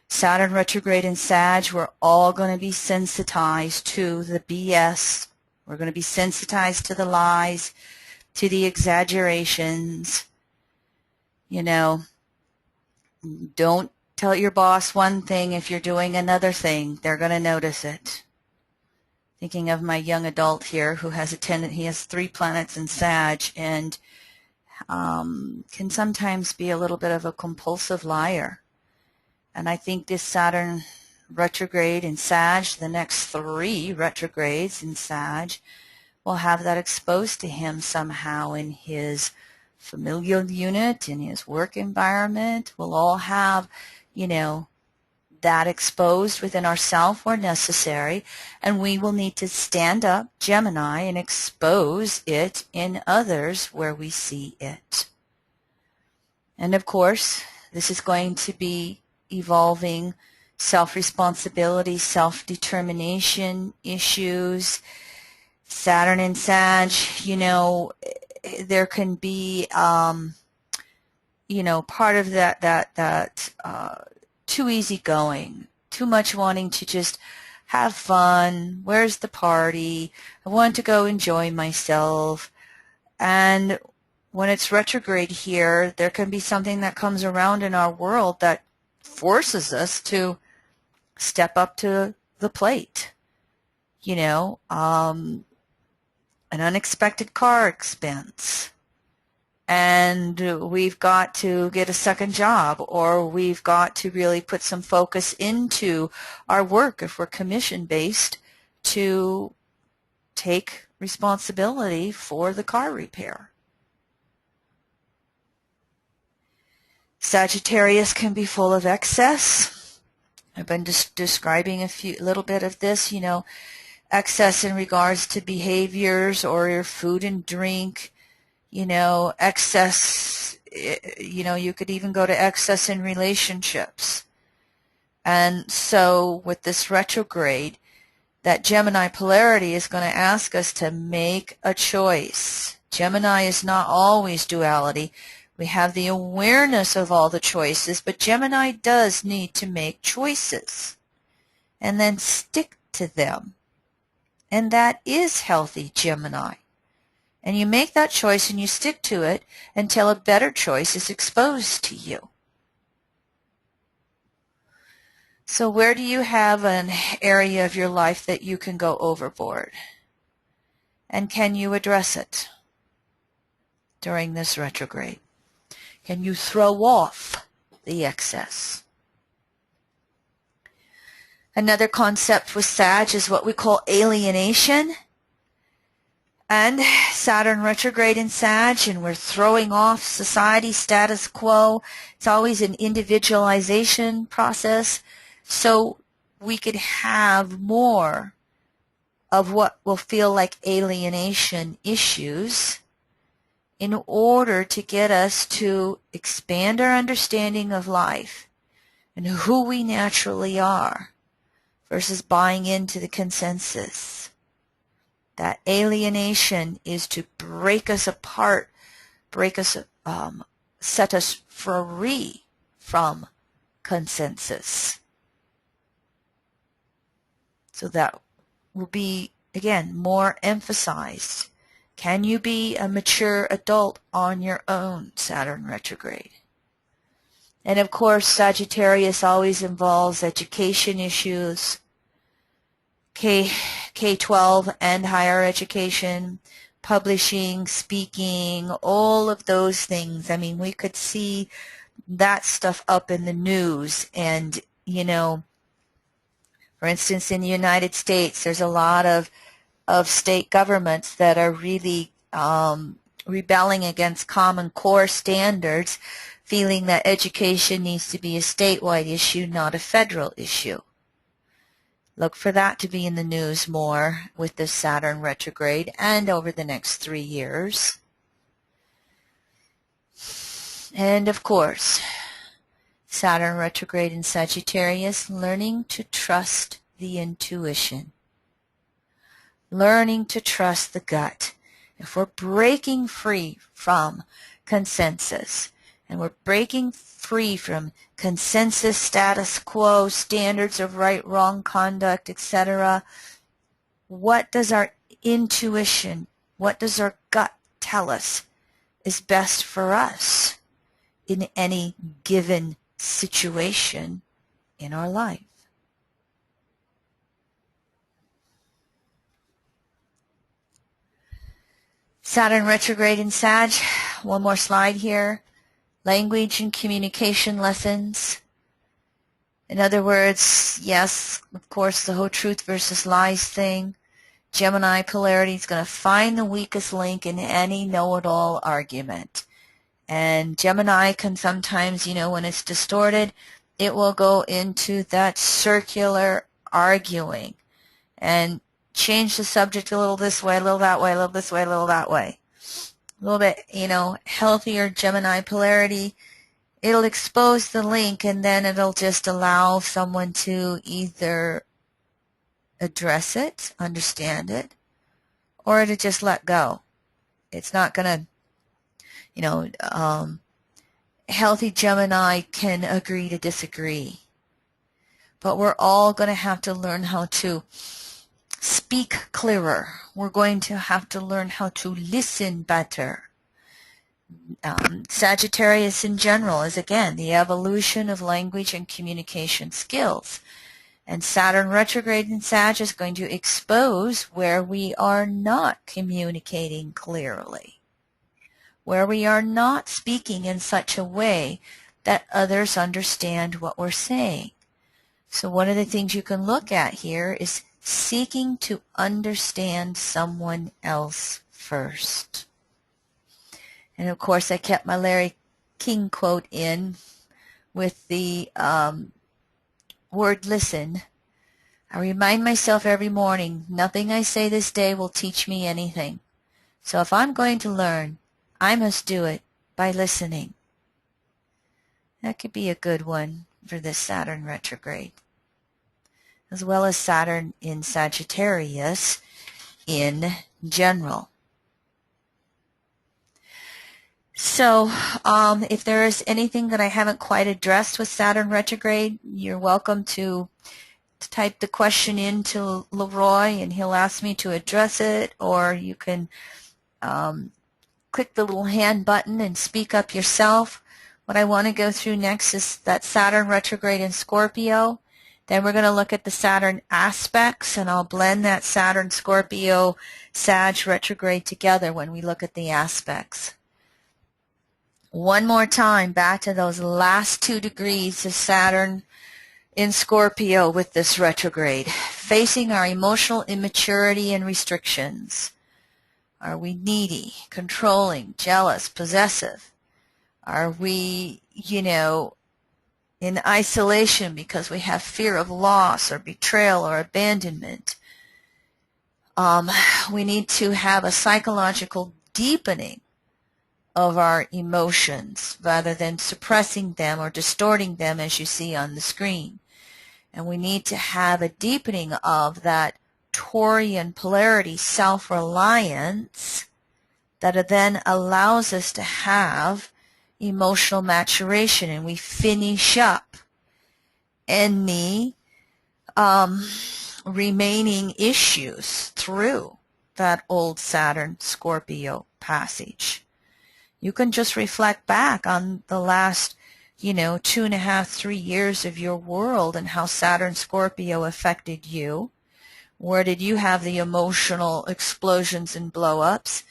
[SPEAKER 2] Saturn retrograde in Sag, we're all going to be sensitized to the BS. We're going to be sensitized to the lies, to the exaggerations. Don't tell your boss one thing if you're doing another thing. They're going to notice it. Thinking of my young adult here who has he has 3 planets in Sag and can sometimes be a little bit of a compulsive liar. And I think this Saturn retrograde in Sag, the next 3 retrogrades in Sag, will have that exposed to him somehow in his familial unit, in his work environment. We'll all have, that exposed within ourselves where necessary, and we will need to stand up, Gemini, and expose it in others where we see it. And of course, this is going to be evolving self-responsibility, self-determination issues. Saturn in Sag, there can be, part of that too easygoing, too much wanting to just have fun. Where's the party? I want to go enjoy myself. And when it's retrograde here, there can be something that comes around in our world that forces us to step up to the plate. An unexpected car expense. And we've got to get a second job, or we've got to really put some focus into our work if we're commission-based to take responsibility for the car repair. Sagittarius can be full of excess. I've been just describing a little bit of this, excess in regards to behaviors or your food and drink. Excess, you could even go to excess in relationships. And so with this retrograde, that Gemini polarity is going to ask us to make a choice. Gemini is not always duality. We have the awareness of all the choices, but Gemini does need to make choices and then stick to them. And that is healthy, Gemini. And you make that choice and you stick to it until a better choice is exposed to you. So where do you have an area of your life that you can go overboard? And can you address it during this retrograde? Can you throw off the excess? Another concept with Sag is what we call alienation. And Saturn retrograde in Sag, and we're throwing off society status quo. It's always an individualization process. So we could have more of what will feel like alienation issues in order to get us to expand our understanding of life and who we naturally are versus buying into the consensus. That alienation is to break us apart, set us free from consensus. So that will be, again, more emphasized. Can you be a mature adult on your own, Saturn retrograde? And of course, Sagittarius always involves education issues, K-12 and higher education, publishing, speaking, all of those things. I mean, we could see that stuff up in the news. And, you know, for instance, in the United States, there's a lot of state governments that are really rebelling against Common Core standards, feeling that education needs to be a statewide issue, not a federal issue. Look for that to be in the news more with this Saturn retrograde and over the next 3 years. And of course, Saturn retrograde in Sagittarius, learning to trust the intuition. Learning to trust the gut. If we're breaking free from consensus and we're breaking free from consensus, status quo, standards of right, wrong conduct, etc., what does our intuition, what does our gut tell us is best for us in any given situation in our life? Saturn retrograde in Sag, one more slide here. Language and communication lessons. In other words, yes, of course, the whole truth versus lies thing. Gemini polarity is going to find the weakest link in any know-it-all argument. And Gemini can sometimes, you know, when it's distorted, it will go into that circular arguing and change the subject a little this way, a little that way, a little this way, a little that way. A little bit, you know, healthier Gemini polarity, it'll expose the link and then it'll just allow someone to either address it, understand it, or to just let go. It's not going to, you know, healthy Gemini can agree to disagree. But we're all going to have to learn how to speak clearer. We're going to have to learn how to listen better. Sagittarius in general is, again, the evolution of language and communication skills. And Saturn retrograde in Sag is going to expose where we are not communicating clearly, where we are not speaking in such a way that others understand what we're saying. So one of the things you can look at here is seeking to understand someone else first. And of course, I kept my Larry King quote in with the word listen. I remind myself every morning, nothing I say this day will teach me anything. So if I'm going to learn, I must do it by listening. That could be a good one for this Saturn retrograde, as well as Saturn in Sagittarius in general. So if there is anything that I haven't quite addressed with Saturn retrograde, you're welcome to type the question into Leroy and he'll ask me to address it, or you can click the little hand button and speak up yourself. What I want to go through next is that Saturn retrograde in Scorpio. Then we're going to look at the Saturn aspects, and I'll blend that Saturn, Scorpio, Sag retrograde together when we look at the aspects. One more time, back to those last 2 degrees of Saturn in Scorpio with this retrograde, facing our emotional immaturity and restrictions. Are we needy, controlling, jealous, possessive? Are we, in isolation because we have fear of loss or betrayal or abandonment? We need to have a psychological deepening of our emotions rather than suppressing them or distorting them as you see on the screen. And we need to have a deepening of that Taurian polarity, self-reliance, that then allows us to have emotional maturation, and we finish up any remaining issues through that old Saturn Scorpio passage. You can just reflect back on the last 2.5, 3 years of your world and how Saturn Scorpio affected you. Where did you have the emotional explosions and blow-ups?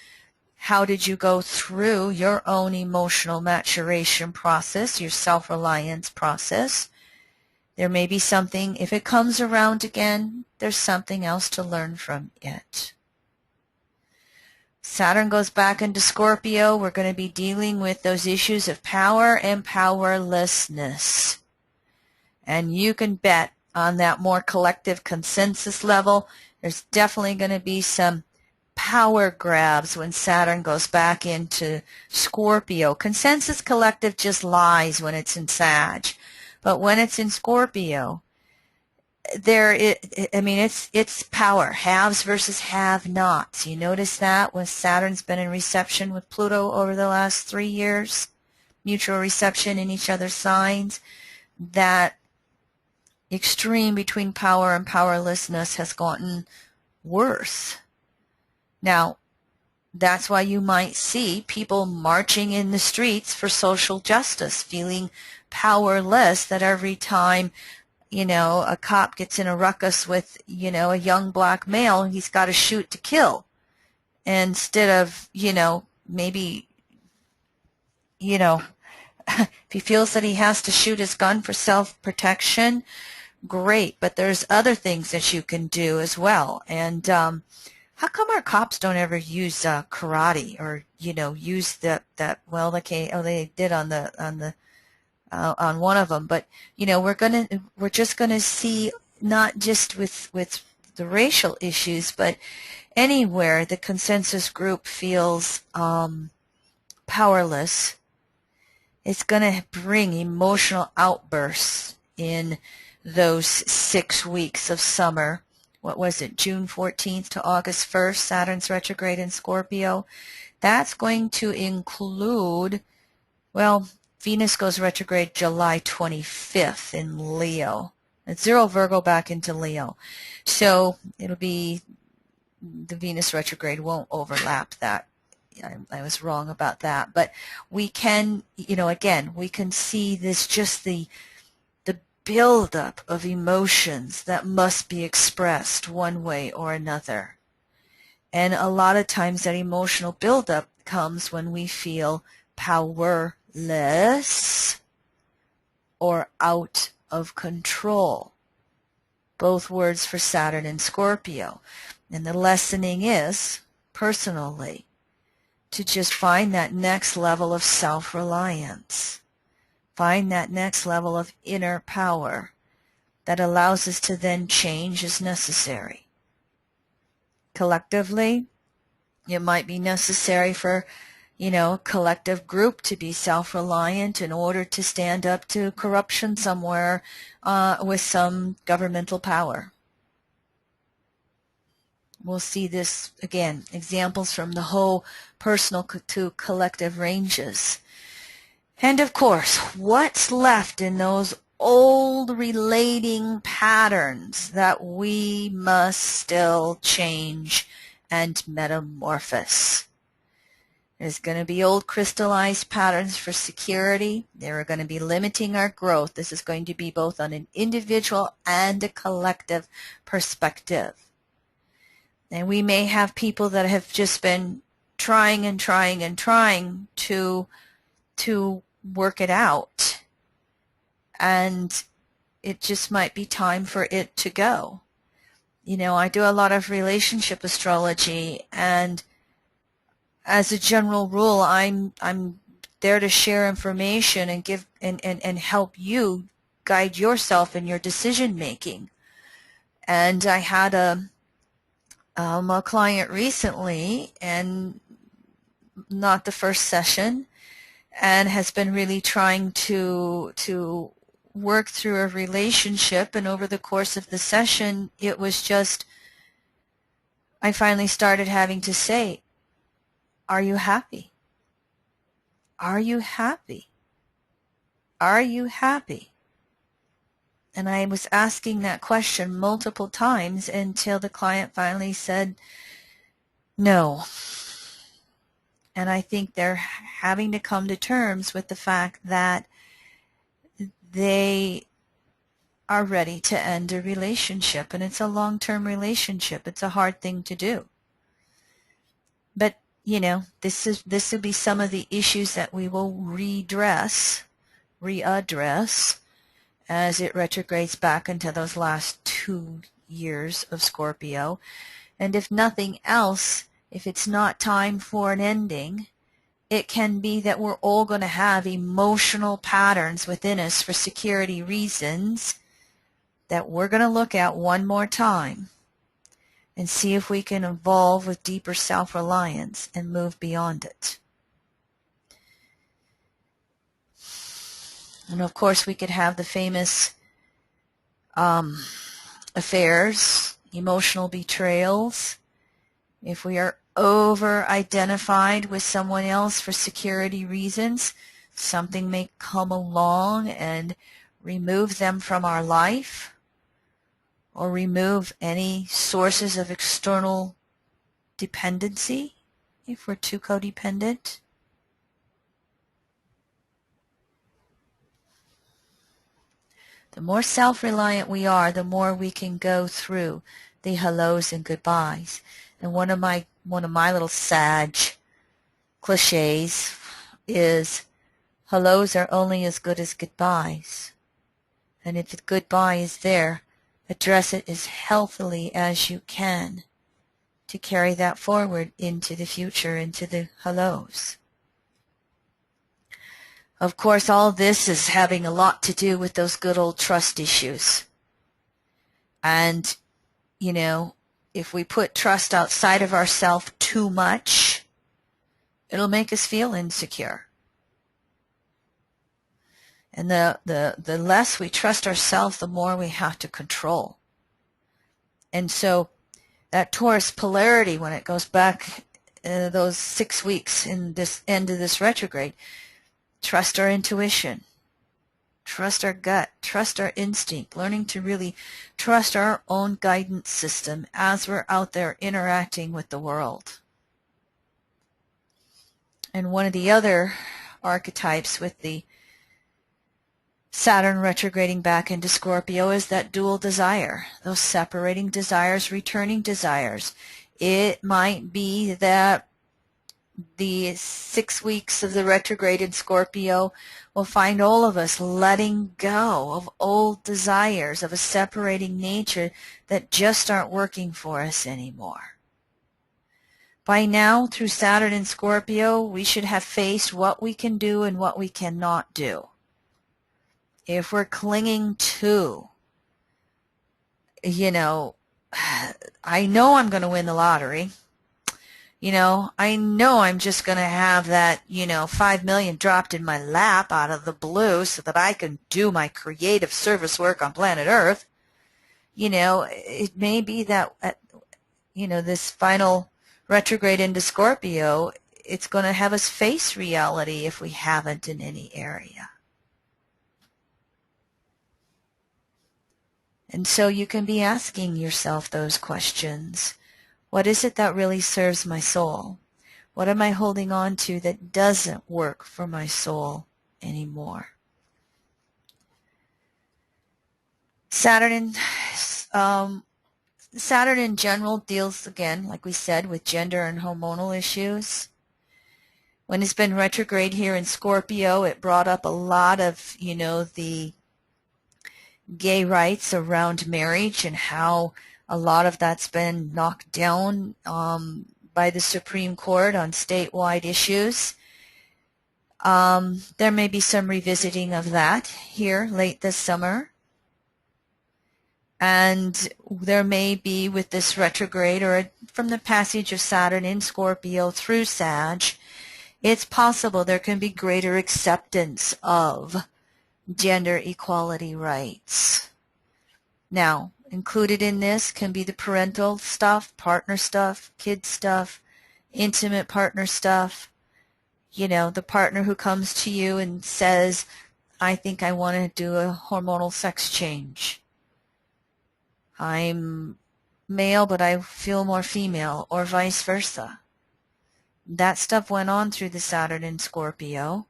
[SPEAKER 2] How did you go through your own emotional maturation process, your self-reliance process? There may be something, if it comes around again, there's something else to learn from it. Saturn goes back into Scorpio. We're going to be dealing with those issues of power and powerlessness. And you can bet on that more collective consensus level, there's definitely going to be some power grabs when Saturn goes back into Scorpio. Consensus collective just lies when it's in Sag. But when it's in Scorpio, it's power, haves versus have-nots. You notice that when Saturn's been in reception with Pluto over the last 3 years, mutual reception in each other's signs, that extreme between power and powerlessness has gotten worse. Now, that's why you might see people marching in the streets for social justice, feeling powerless, that every time a cop gets in a ruckus with, a young black male, he's got to shoot to kill. Instead of, maybe, if he feels that he has to shoot his gun for self-protection, great. But there's other things that you can do as well. And how come our cops don't ever use karate or, use they did on one of them, but we're just gonna see, not just with the racial issues, but anywhere the consensus group feels powerless, it's gonna bring emotional outbursts in those 6 weeks of summer. What was it, June 14th to August 1st, Saturn's retrograde in Scorpio. That's going to include, Venus goes retrograde July 25th in Leo. It's 0 Virgo back into Leo. So it'll be, the Venus retrograde won't overlap that. I was wrong about that. But we can, again, we can see this, just the buildup of emotions that must be expressed one way or another. And a lot of times that emotional buildup comes when we feel powerless or out of control. Both words for Saturn and Scorpio. And the lessoning is, personally, to just find that next level of self-reliance. Find that next level of inner power that allows us to then change as necessary. Collectively, it might be necessary for, a collective group to be self-reliant in order to stand up to corruption somewhere with some governmental power. We'll see this, again, examples from the whole personal to collective ranges. And of course, what's left in those old relating patterns that we must still change and metamorphose? There's going to be old crystallized patterns for security. They're going to be limiting our growth. This is going to be both on an individual and a collective perspective. And we may have people that have just been trying and trying and trying to work it out. And it just might be time for it to go. You know, I do a lot of relationship astrology, and as a general rule, I'm there to share information and give and help you guide yourself in your decision making. And I had a client recently, and not the first session, and has been really trying to work through a relationship. And over the course of the session, it was just, I finally started having to say, are you happy? Are you happy? Are you happy? And I was asking that question multiple times until the client finally said no. And I think they're having to come to terms with the fact that they are ready to end a relationship, and it's a long-term relationship. It's a hard thing to do. But, you know, this will be some of the issues that we will readdress as it retrogrades back into those last 2 years of Scorpio. And if nothing else, if it's not time for an ending, it can be that we're all going to have emotional patterns within us for security reasons that we're going to look at one more time and see if we can evolve with deeper self-reliance and move beyond it. And of course, we could have the famous affairs, emotional betrayals. If we are over-identified with someone else for security reasons, something may come along and remove them from our life, or remove any sources of external dependency if we're too codependent. The more self-reliant we are, the more we can go through the hellos and goodbyes. And one of my little Sag cliches is, hellos are only as good as goodbyes. And if the goodbye is there, address it as healthily as you can to carry that forward into the future, into the hellos. Of course, all this is having a lot to do with those good old trust issues. And, you know, if we put trust outside of ourselves too much, it'll make us feel insecure. And the less we trust ourselves, the more we have to control. And so that Taurus polarity, when it goes back those 6 weeks in this end of this retrograde, trust our intuition, trust our gut, trust our instinct, learning to really trust our own guidance system as we're out there interacting with the world. And one of the other archetypes with the Saturn retrograding back into Scorpio is that dual desire, those separating desires, returning desires. It might be that the 6 weeks of the retrograde in Scorpio will find all of us letting go of old desires of a separating nature that just aren't working for us anymore. By now, through Saturn in Scorpio, we should have faced what we can do and what we cannot do. If we're clinging to, you know, I know I'm going to win the lottery. You know, I know I'm just going to have that, you know, 5 million dropped in my lap out of the blue so that I can do my creative service work on planet Earth. You know, it may be that, you know, this final retrograde into Scorpio, it's going to have us face reality if we haven't in any area. And so you can be asking yourself those questions. What is it that really serves my soul? What am I holding on to that doesn't work for my soul anymore? Saturn in general deals, again, like we said, with gender and hormonal issues. When it's been retrograde here in Scorpio, it brought up a lot of, you know, the gay rights around marriage and how a lot of that's been knocked down by the Supreme Court on statewide issues. There may be some revisiting of that here late this summer. And there may be, with this retrograde or from the passage of Saturn in Scorpio through Sag, it's possible there can be greater acceptance of gender equality rights. Now, included in this can be the parental stuff, partner stuff, kid stuff, intimate partner stuff. You know, the partner who comes to you and says, I think I want to do a hormonal sex change. I'm male, but I feel more female, or vice versa. That stuff went on through the Saturn in Scorpio.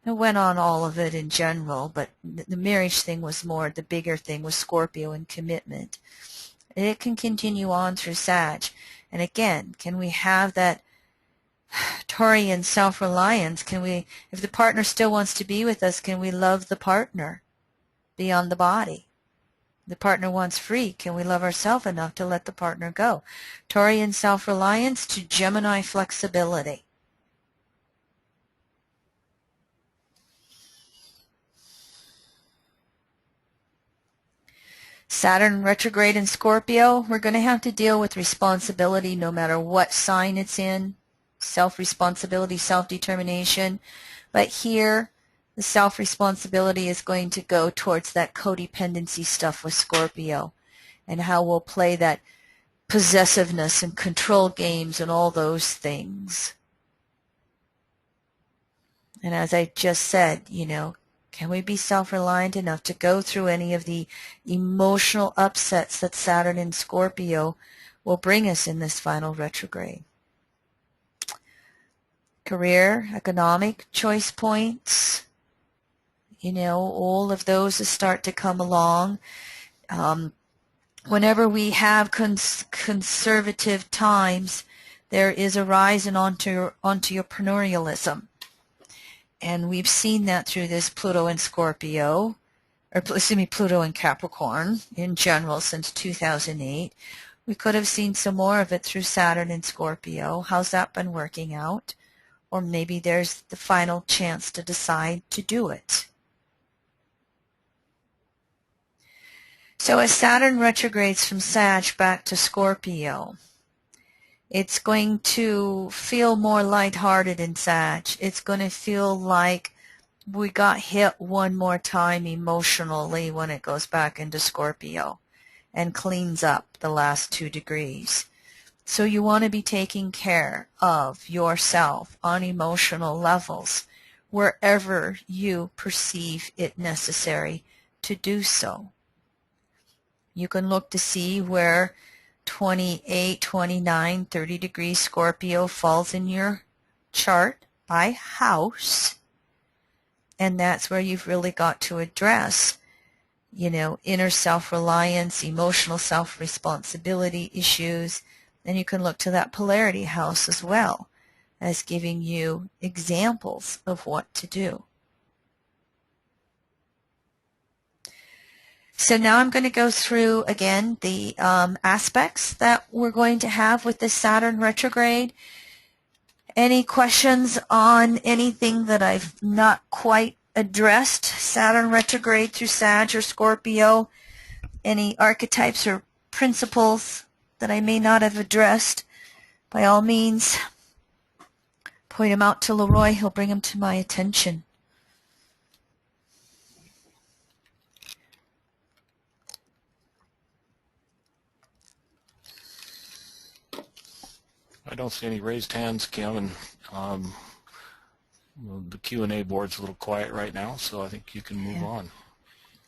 [SPEAKER 2] It went on all of it in general, but the marriage thing was more, the bigger thing was Scorpio and commitment. And it can continue on through Sag. And again, can we have that Taurian self-reliance? Can we, if the partner still wants to be with us, can we love the partner beyond the body? The partner wants free. Can we love ourselves enough to let the partner go? Taurian self-reliance to Gemini flexibility. Saturn retrograde in Scorpio, we're going to have to deal with responsibility no matter what sign it's in. Self-responsibility, self-determination. But here, the self-responsibility is going to go towards that codependency stuff with Scorpio and how we'll play that possessiveness and control games and all those things. And as I just said, you know, can we be self-reliant enough to go through any of the emotional upsets that Saturn in Scorpio will bring us in this final retrograde? Career, economic choice points, you know, all of those that start to come along. Whenever we have conservative times, there is a rise in entrepreneurialism. And we've seen that through this Pluto in Scorpio, or excuse me, Pluto in Capricorn in general since 2008. We could have seen some more of it through Saturn in Scorpio. How's that been working out? Or maybe there's the final chance to decide to do it. So as Saturn retrogrades from Sag back to Scorpio, it's going to feel more lighthearted in Sag. It's going to feel like we got hit one more time emotionally when it goes back into Scorpio and cleans up the last 2 degrees. So you want to be taking care of yourself on emotional levels wherever you perceive it necessary to do so. You can look to see where 28, 29, 30 degrees Scorpio falls in your chart by house. And that's where you've really got to address, you know, inner self-reliance, emotional self-responsibility issues. Then you can look to that polarity house as well as giving you examples of what to do. So now I'm going to go through again the aspects that we're going to have with this Saturn retrograde. Any questions on anything that I've not quite addressed? Saturn retrograde through Sag or Scorpio? Any archetypes or principles that I may not have addressed? By all means, point them out to Leroy. He'll bring them to my attention.
[SPEAKER 1] I don't see any raised hands, Kim, and the Q&A board's a little quiet right now, so I think you can move on.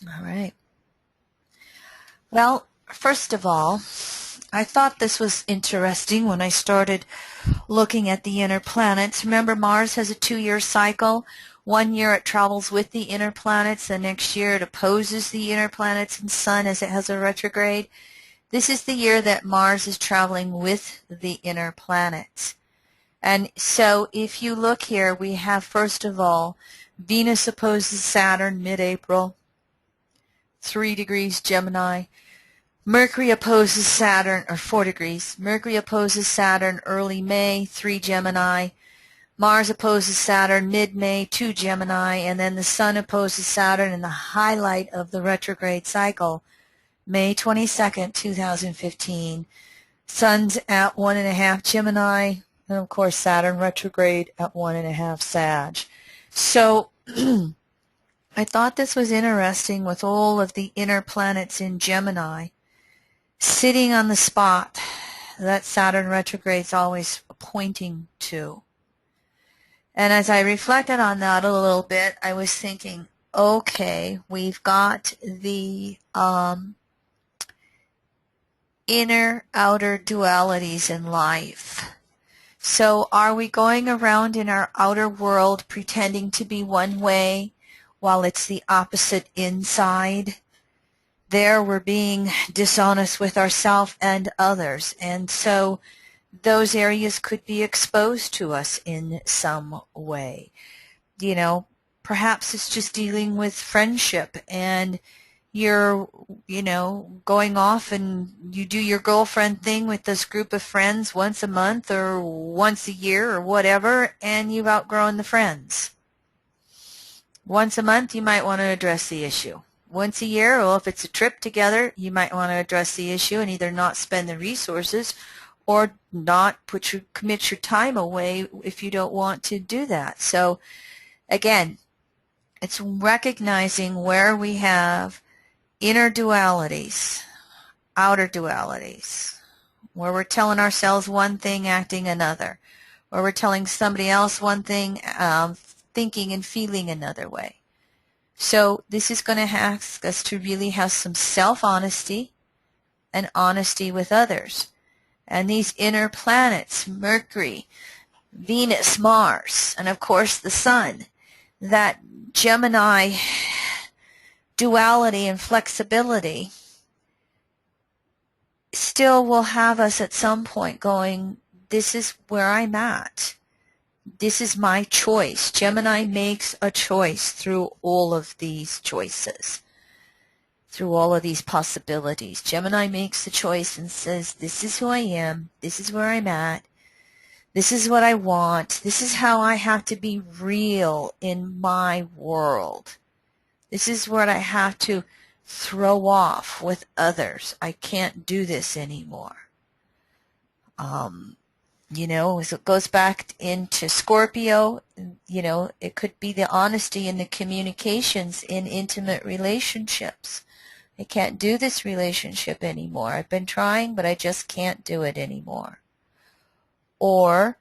[SPEAKER 2] All right. Well, first of all, I thought this was interesting when I started looking at the inner planets. Remember, Mars has a 2-year cycle. 1 year it travels with the inner planets. The next year it opposes the inner planets and Sun as it has a retrograde. This is the year that Mars is traveling with the inner planets. And so if you look here, we have, first of all, Venus opposes Saturn mid-April 3 degrees Gemini. Mercury opposes Saturn, or 4 degrees. Mercury opposes Saturn early May, 3 Gemini. Mars opposes Saturn mid-May, 2 Gemini. And then the Sun opposes Saturn in the highlight of the retrograde cycle, May 22nd, 2015. Sun's at 1.5 Gemini. And of course, Saturn retrograde at 1.5 Sag. So I thought this was interesting with all of the inner planets in Gemini sitting on the spot that Saturn retrograde is always pointing to. And as I reflected on that a little bit, I was thinking, okay, we've got the inner-outer dualities in life. So are we going around in our outer world pretending to be one way while it's the opposite inside? There we're being dishonest with ourselves and others, and so those areas could be exposed to us in some way. You know, perhaps it's just dealing with friendship, and you're, going off and you do your girlfriend thing with this group of friends once a month or once a year or whatever, and you've outgrown the friends. Once a month, you might want to address the issue. Once a year, or if it's a trip together, you might want to address the issue and either not spend the resources or not commit your time away if you don't want to do that. So again, it's recognizing where we have inner dualities, outer dualities, where we're telling ourselves one thing, acting another, where we're telling somebody else one thing, thinking and feeling another way. So this is going to ask us to really have some self-honesty and honesty with others. And these inner planets, Mercury, Venus, Mars, and of course the Sun, that Gemini duality and flexibility still will have us at some point going, this is where I'm at. This is my choice. Gemini makes a choice through all of these choices, through all of these possibilities. Gemini makes the choice and says, this is who I am, this is where I'm at, this is what I want, this is how I have to be real in my world. This is what I have to throw off with others. I can't do this anymore. As it goes back into Scorpio, it could be the honesty and the communications in intimate relationships. I can't do this relationship anymore. I've been trying, but I just can't do it anymore. Or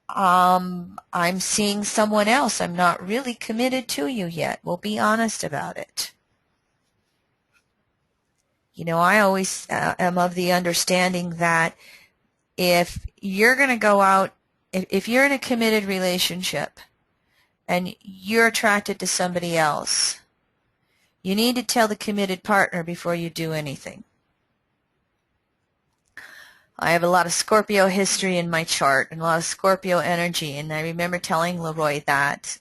[SPEAKER 2] I'm seeing someone else. I'm not really committed to you yet. We'll be honest about it. I always am of the understanding that if you're going to go out, if you're in a committed relationship and you're attracted to somebody else, you need to tell the committed partner before you do anything. I have a lot of Scorpio history in my chart and a lot of Scorpio energy, and I remember telling Leroy that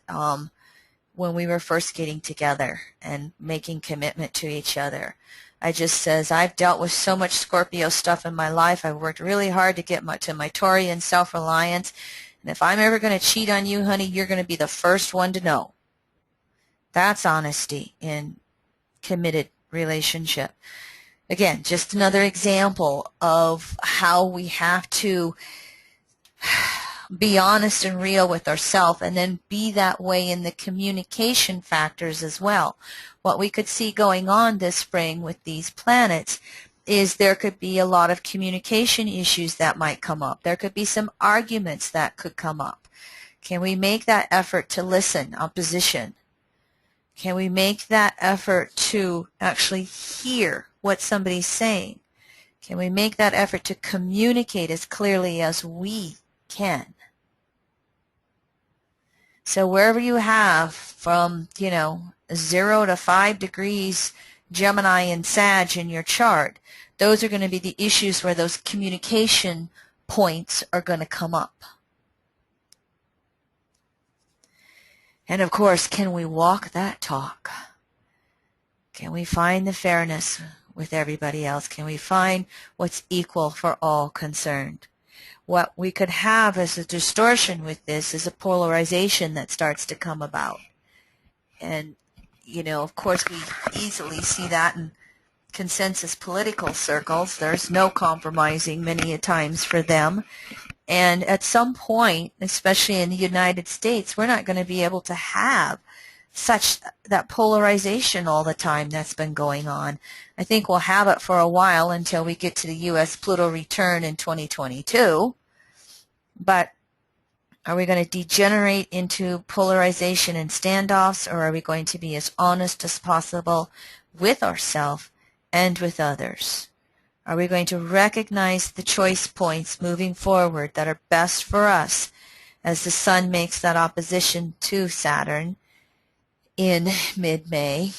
[SPEAKER 2] when we were first getting together and making commitment to each other. I just says, I've dealt with so much Scorpio stuff in my life. I've worked really hard to get to my Taurian self-reliance. And if I'm ever going to cheat on you, honey, you're going to be the first one to know. That's honesty in committed relationship. Again, just another example of how we have to be honest and real with ourselves and then be that way in the communication factors as well. What we could see going on this spring with these planets is there could be a lot of communication issues that might come up. There could be some arguments that could come up. Can we make that effort to listen, opposition? Can we make that effort to actually hear what somebody's saying? Can we make that effort to communicate as clearly as we can? So wherever you have from, 0 to 5 degrees Gemini and Sag in your chart, those are going to be the issues where those communication points are going to come up. And of course, can we walk that talk? Can we find the fairness with everybody else? Can we find what's equal for all concerned? What we could have as a distortion with this is a polarization that starts to come about. And, you know, of course we easily see that in consensus political circles. There's no compromising many a times for them. And at some point, especially in the United States, we're not going to be able to have such that polarization all the time that's been going on. I think we'll have it for a while until we get to the U.S. Pluto return in 2022. But are we going to degenerate into polarization and standoffs, or are we going to be as honest as possible with ourselves and with others? Are we going to recognize the choice points moving forward that are best for us as the Sun makes that opposition to Saturn in mid-May,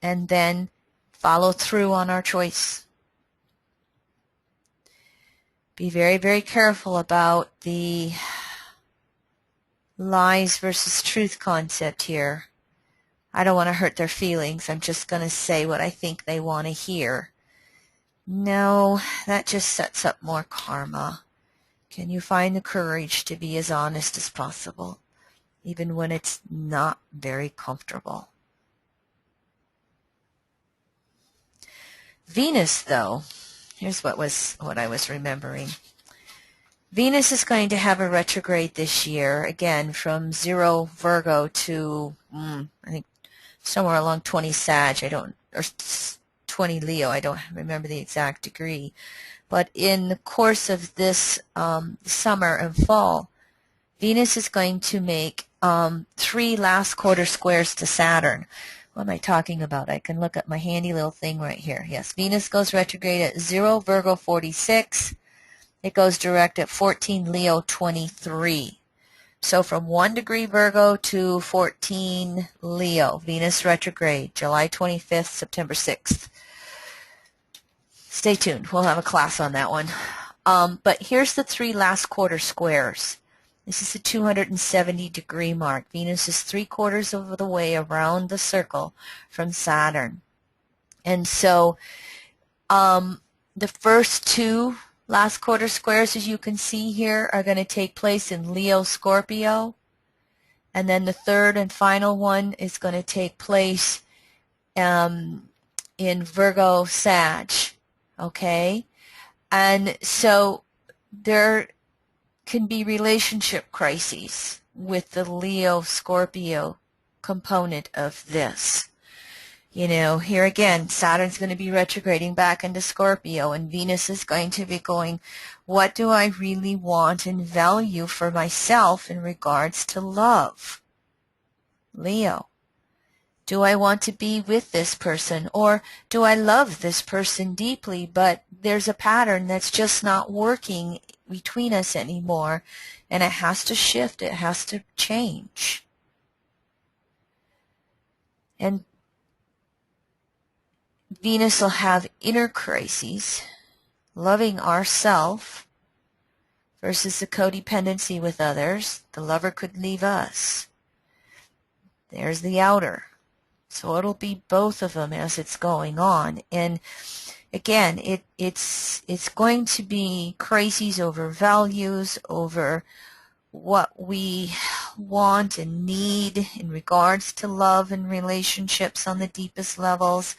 [SPEAKER 2] and then follow through on our choice? Be very, very careful about the lies versus truth concept here. I don't want to hurt their feelings. I'm just going to say what I think they want to hear. No, that just sets up more karma. Can you find the courage to be as honest as possible, even when it's not very comfortable? Venus, though, here's what I was remembering. Venus is going to have a retrograde this year, again, from 0 Virgo to, I think, somewhere along 20 Sag, or 20 Leo, I don't remember the exact degree. But in the course of this summer and fall, Venus is going to make 3 last quarter squares to Saturn. What am I talking about? I can look at my handy little thing right here. Yes, Venus goes retrograde at 0 Virgo 46. It goes direct at 14 Leo 23. So from 1 degree Virgo to 14 Leo, Venus retrograde, July 25th, September 6th. Stay tuned. We'll have a class on that one. But here's the 3 last quarter squares. This is the 270 degree mark. Venus is 3/4 of the way around the circle from Saturn. And so the first 2 last quarter squares, as you can see here, are going to take place in Leo Scorpio. And then the third and final one is going to take place in Virgo Sag. Okay? And so there can be relationship crises with the Leo Scorpio component of this. You know, here again, Saturn's going to be retrograding back into Scorpio, and Venus is going to be going, what do I really want and value for myself in regards to love? Leo. Do I want to be with this person, or do I love this person deeply, but there's a pattern that's just not working between us anymore, and it has to shift, it has to change. And Venus will have inner crises, loving ourself versus the codependency with others. The lover could leave us. There's the outer. So it'll be both of them as it's going on. And again, it's going to be crises over values, over what we want and need in regards to love and relationships on the deepest levels.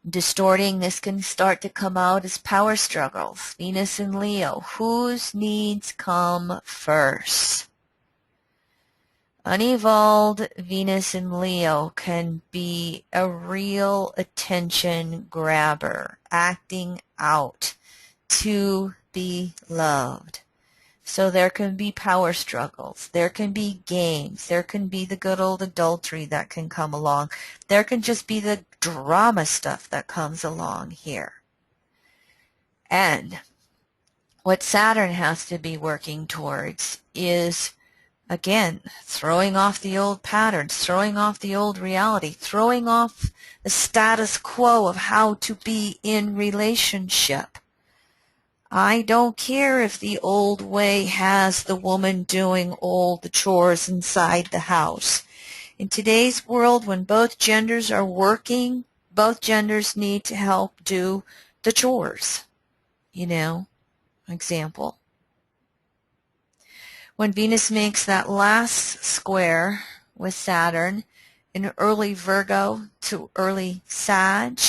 [SPEAKER 2] Distorting, this can start to come out as power struggles. Venus and Leo, whose needs come first? Unevolved Venus and Leo can be a real attention grabber, acting out to be loved. So there can be power struggles, there can be games, there can be the good old adultery that can come along, there can just be the drama stuff that comes along here. And what Saturn has to be working towards is, again, throwing off the old patterns, throwing off the old reality, throwing off the status quo of how to be in relationship. I don't care if the old way has the woman doing all the chores inside the house. In today's world, when both genders are working, both genders need to help do the chores, example. When Venus makes that last square with Saturn in early Virgo to early Sag,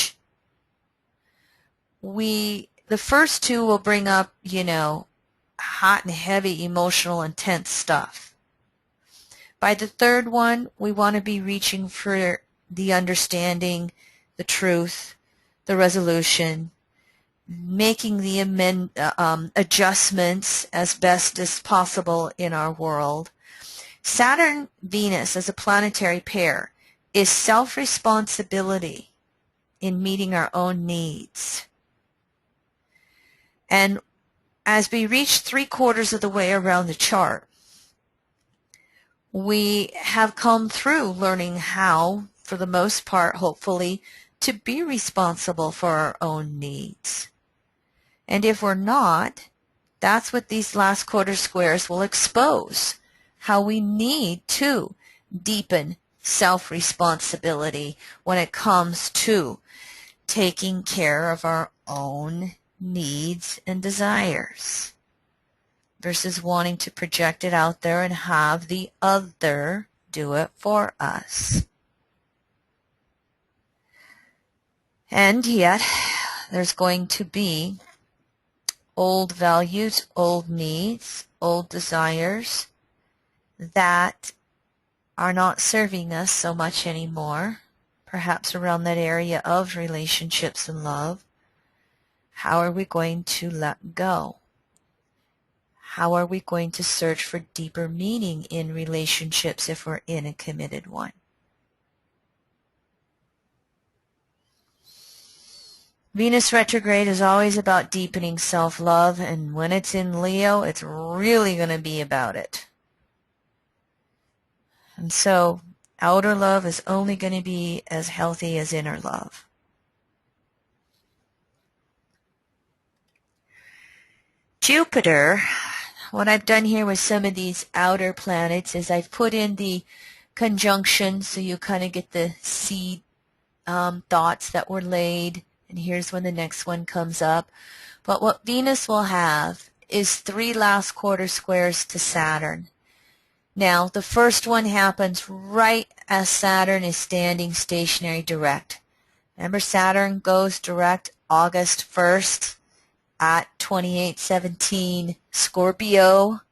[SPEAKER 2] the first two will bring up, hot and heavy, emotional, intense stuff. By the third one, we want to be reaching for the understanding, the truth, the resolution, making the adjustments as best as possible in our world. Saturn-Venus as a planetary pair is self-responsibility in meeting our own needs. And as we reach 3/4 of the way around the chart, we have come through learning how, for the most part, hopefully, to be responsible for our own needs. And if we're not, that's what these last quarter squares will expose, how we need to deepen self-responsibility when it comes to taking care of our own needs and desires versus wanting to project it out there and have the other do it for us. And yet, there's going to be old values, old needs, old desires that are not serving us so much anymore, perhaps around that area of relationships and love. How are we going to let go? How are we going to search for deeper meaning in relationships if we're in a committed one? Venus retrograde is always about deepening self-love, and when it's in Leo, it's really going to be about it. And so, outer love is only going to be as healthy as inner love. Jupiter, what I've done here with some of these outer planets is I've put in the conjunctions so you kind of get the seed thoughts that were laid. And here's when the next one comes up. But what Venus will have is 3 last quarter squares to Saturn. Now, the first one happens right as Saturn is standing stationary direct. Remember, Saturn goes direct August 1st at 2817 Scorpio.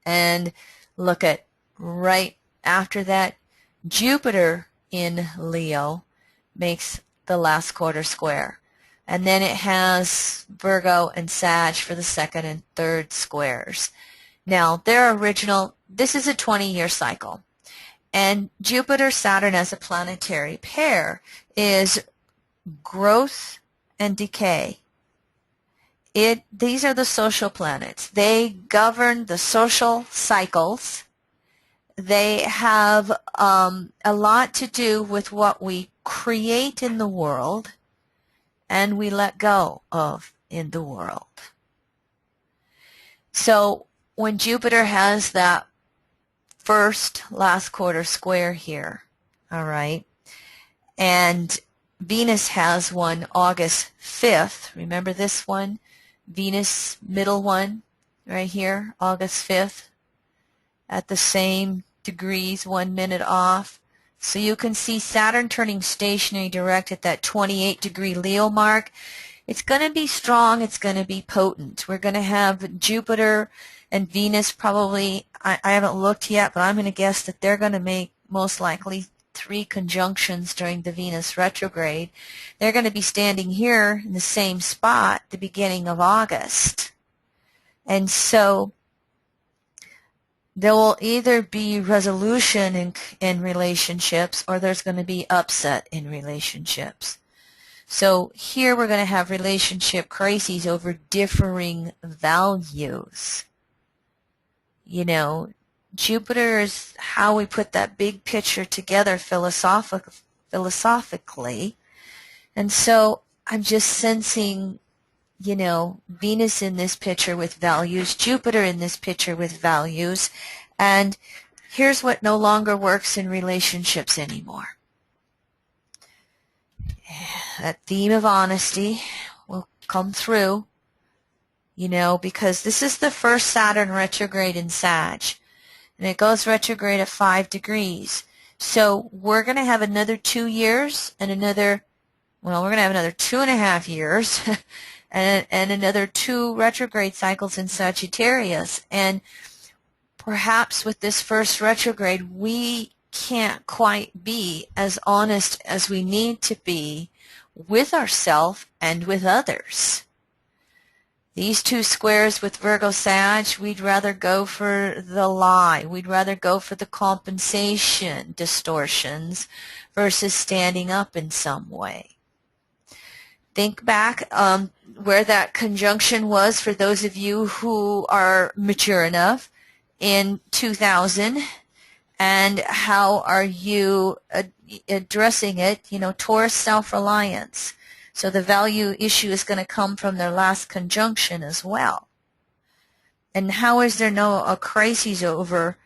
[SPEAKER 2] And look at right after that, Jupiter in Leo makes the last quarter square. And then it has Virgo and Sag for the second and third squares. Now, their original, this is a 20-year cycle. And Jupiter-Saturn as a planetary pair is growth and decay. These are the social planets. They govern the social cycles. They have a lot to do with what we create in the world and we let go of in the world. So when Jupiter has that first last quarter square here, all right, and Venus has one August 5th, remember this one, Venus middle one right here, August 5th, at the same degrees, 1 minute off. So you can see Saturn turning stationary direct at that 28-degree Leo mark. It's going to be strong. It's going to be potent. We're going to have Jupiter and Venus probably, I haven't looked yet, but I'm going to guess that they're going to make most likely 3 conjunctions during the Venus retrograde. They're going to be standing here in the same spot at the beginning of August. And so there will either be resolution in relationships or there's going to be upset in relationships. So here we're going to have relationship crises over differing values. You know, Jupiter is how we put that big picture together philosophically. And so I'm just sensing, you know, Venus in this picture with values, Jupiter in this picture with values, and Here's what no longer works in relationships anymore. That theme of honesty will come through, you know, because this is the first Saturn retrograde in Sag, and it goes retrograde at 5 degrees. So we're going to have another 2 years and another, well, we're going to have another 2.5 years and another 2 retrograde cycles in Sagittarius. And perhaps with this first retrograde, we can't quite be as honest as we need to be with ourselves and with others. These 2 squares with Virgo Sag, we'd rather go for the lie. We'd rather go for the compensation distortions versus standing up in some way. Think back where that conjunction was for those of you who are mature enough in 2000, and how are you addressing it? You know, Taurus self-reliance. So the value issue is going to come from their last conjunction as well. And how is there no a crisis over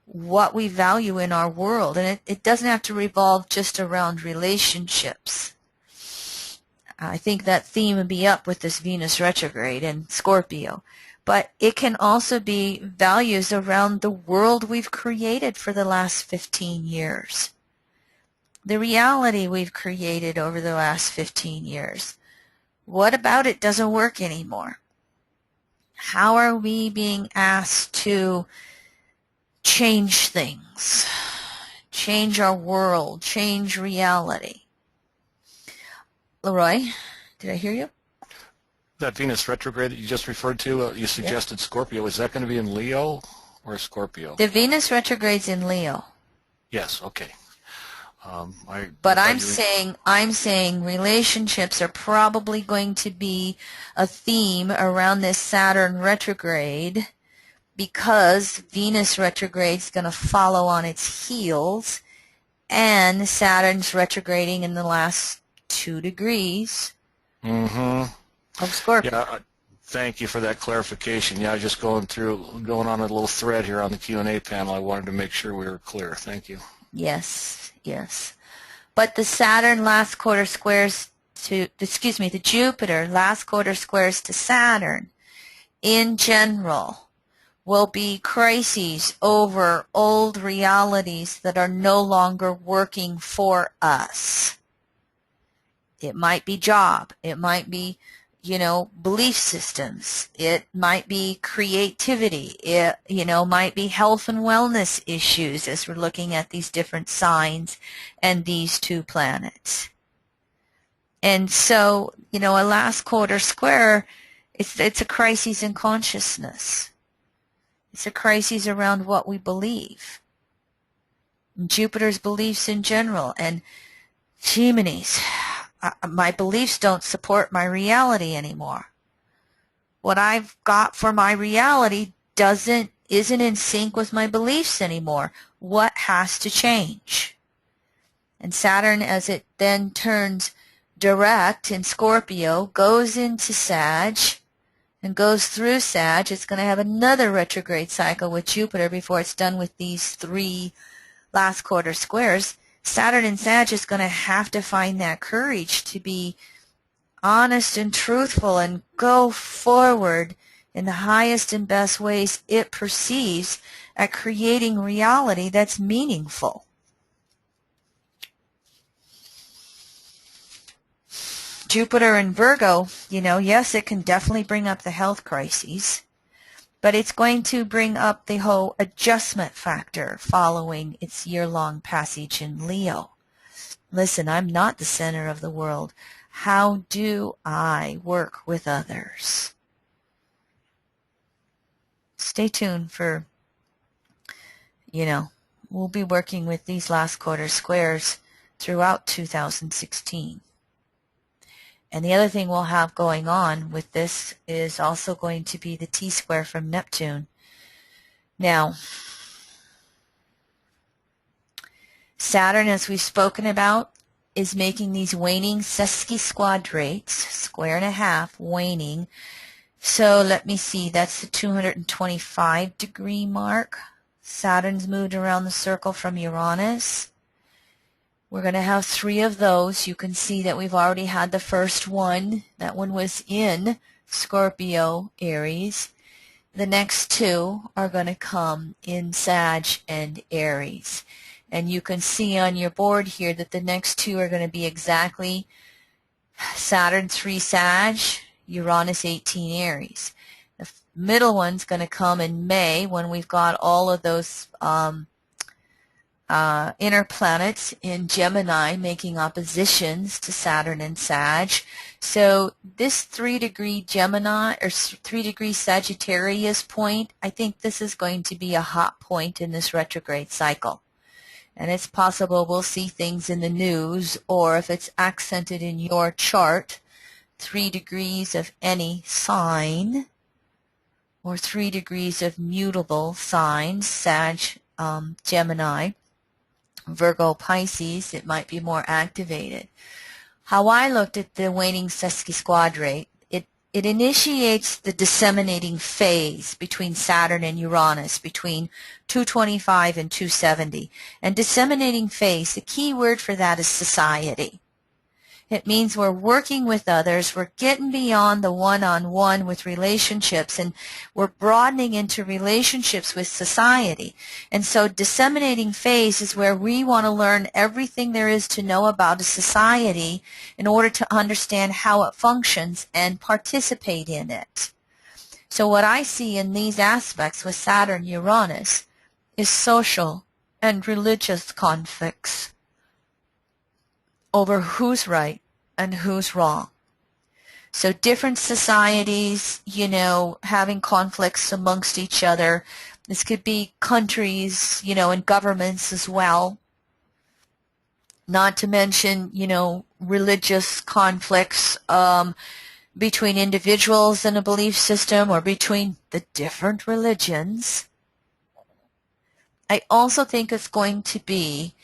[SPEAKER 2] what we value in our world? And it doesn't have to revolve just around relationships. I think that theme would be up with this Venus retrograde and Scorpio. But it can also be values around the world we've created for the last 15 years. The reality we've created over the last 15 years. What about it doesn't work anymore? How are we being asked to change things, change our world, change reality? Leroy, did I hear you?
[SPEAKER 1] That Venus retrograde that you just referred to, you suggested Scorpio. Is that going to be in Leo or Scorpio?
[SPEAKER 2] The Venus retrograde's in Leo.
[SPEAKER 1] Yes, okay.
[SPEAKER 2] But I'm saying relationships are probably going to be a theme around this Saturn retrograde, because Venus retrograde is going to follow on its heels, and Saturn's retrograding in the last 2 degrees of Scorpio.
[SPEAKER 1] Yeah, thank you for that clarification. Yeah, I was just going on a little thread here on the Q&A panel. I wanted to make sure we were clear. Thank you.
[SPEAKER 2] Yes, yes. But the Saturn last quarter squares to, the Jupiter last quarter squares to Saturn in general will be crises over old realities that are no longer working for us. It might be job. It might be, you know, belief systems. It might be creativity. It, you know, might be health and wellness issues as we're looking at these different signs and these 2 planets. And so, you know, a last quarter square, it's a crisis in consciousness. It's a crisis around what we believe. And Jupiter's beliefs in general. And Gemini's, my beliefs don't support my reality anymore. What I've got for my reality isn't in sync with my beliefs anymore. What has to change? And Saturn, as it then turns direct in Scorpio, goes into Sag and goes through Sag. It's going to have another retrograde cycle with Jupiter before it's done with these 3 last quarter squares. Saturn in Sag is going to have to find that courage to be honest and truthful and go forward in the highest and best ways it perceives at creating reality that's meaningful. Jupiter in Virgo, you know, yes, it can definitely bring up the health crises, but it's going to bring up the whole adjustment factor following its year-long passage in Leo. Listen, I'm not the center of the world. How do I work with others? Stay tuned for, you know, we'll be working with these last quarter squares throughout 2016. And the other thing we'll have going on with this is also going to be the T-square from Neptune. Now, Saturn, as we've spoken about, is making these waning sesquisquadrates, square and a half, waning. So let me see, that's the 225 degree mark Saturn's moved around the circle from Uranus. We're going to have 3 of those. You can see that we've already had the first one. That one was in Scorpio, Aries. The next 2 are going to come in Sag and Aries. And you can see on your board here that the next 2 are going to be exactly Saturn 3 Sag, Uranus 18 Aries. The middle one's going to come in May when we've got all of those inner planets in Gemini making oppositions to Saturn and Sag. So this 3-degree Gemini or 3-degree Sagittarius point, I think this is going to be a hot point in this retrograde cycle. And it's possible we'll see things in the news, or if it's accented in your chart, 3 degrees of any sign, or 3 degrees of mutable signs, Sag, Gemini, Virgo, Pisces, it might be more activated. How I looked at the waning sesquisquadrate, it initiates the disseminating phase between Saturn and Uranus, between 225 and 270. And disseminating phase, the key word for that is society. It means we're working with others, we're getting beyond the one-on-one with relationships, and we're broadening into relationships with society. And so disseminating phase is where we want to learn everything there is to know about a society in order to understand how it functions and participate in it. So what I see in these aspects with Saturn Uranus is social and religious conflicts over who's right and who's wrong. So different societies, having conflicts amongst each other. This could be countries, and governments as well. Not to mention, religious conflicts between individuals in a belief system or between the different religions. I also think it's going to be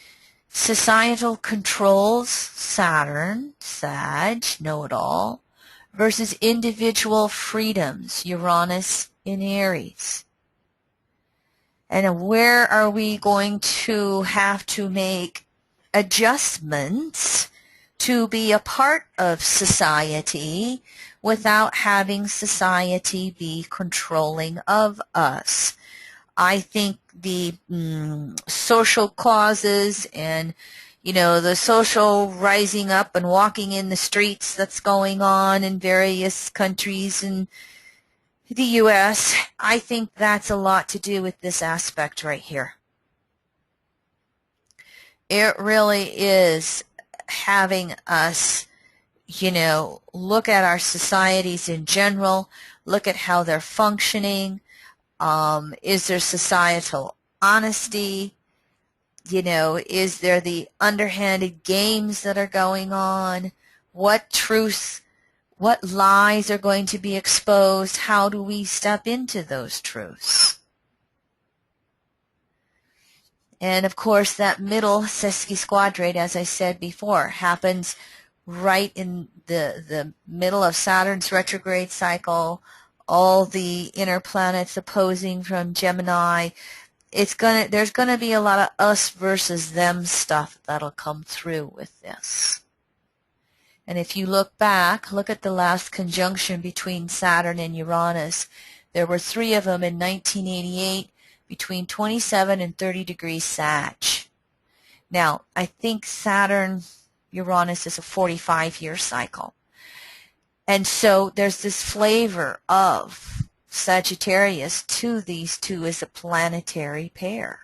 [SPEAKER 2] societal controls, Saturn, Sag, know-it-all, versus individual freedoms, Uranus in Aries. And where are we going to have to make adjustments to be a part of society without having society be controlling of us? I think the social causes and, the social rising up and walking in the streets that's going on in various countries in the U.S., I think that's a lot to do with this aspect right here. It really is having us, look at our societies in general, look at how they're functioning. Is there societal honesty? Is there the underhanded games that are going on? What truths, what lies are going to be exposed? How do we step into those truths? And of course, that middle sesquisquadrate, as I said before, happens right in the middle of Saturn's retrograde cycle. All the inner planets opposing from Gemini. There's gonna be a lot of us versus them stuff that'll come through with this. And if you look back, look at the last conjunction between Saturn and Uranus. There were 3 of them in 1988 between 27 and 30 degrees Sag. Now, I think Saturn-Uranus is a 45-year cycle. And so there's this flavor of Sagittarius to these 2 as a planetary pair.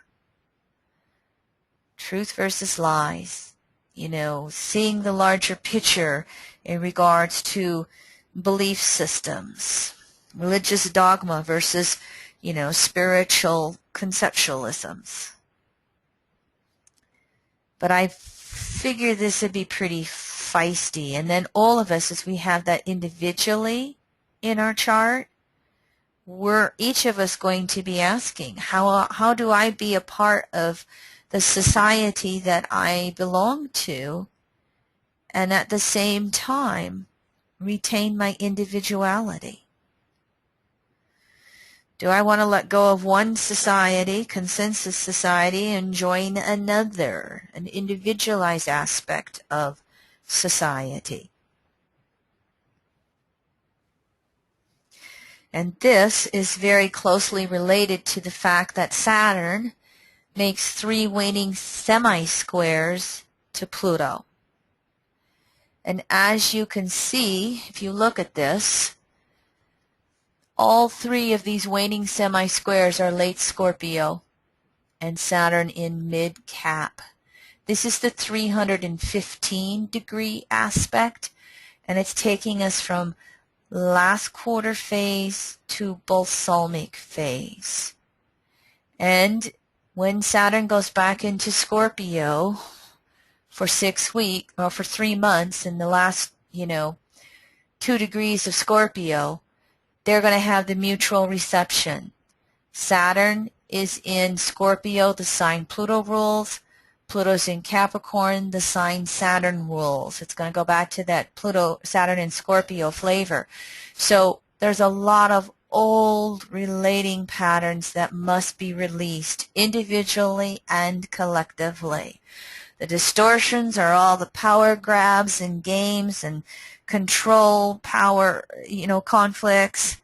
[SPEAKER 2] Truth versus lies, seeing the larger picture in regards to belief systems, religious dogma versus, spiritual conceptualisms. But I figure this would be pretty feisty. And then all of us, as we have that individually in our chart, we're each of us going to be asking, how do I be a part of the society that I belong to and at the same time retain my individuality? Do I want to let go of one society, consensus society, and join another, an individualized aspect of society? And this is very closely related to the fact that Saturn makes 3 waning semi-squares to Pluto. And as you can see, if you look at this, all 3 of these waning semi-squares are late Scorpio and Saturn in mid-Cap. This is the 315 degree aspect, and it's taking us from last quarter phase to balsamic phase. And when Saturn goes back into Scorpio for 6 weeks, or for 3 months in the last, 2 degrees of Scorpio, they're going to have the mutual reception. Saturn is in Scorpio, the sign Pluto rules. Pluto's in Capricorn, the sign Saturn rules. It's going to go back to that Pluto, Saturn and Scorpio flavor. So there's a lot of old relating patterns that must be released individually and collectively. The distortions are all the power grabs and games and control, power, conflicts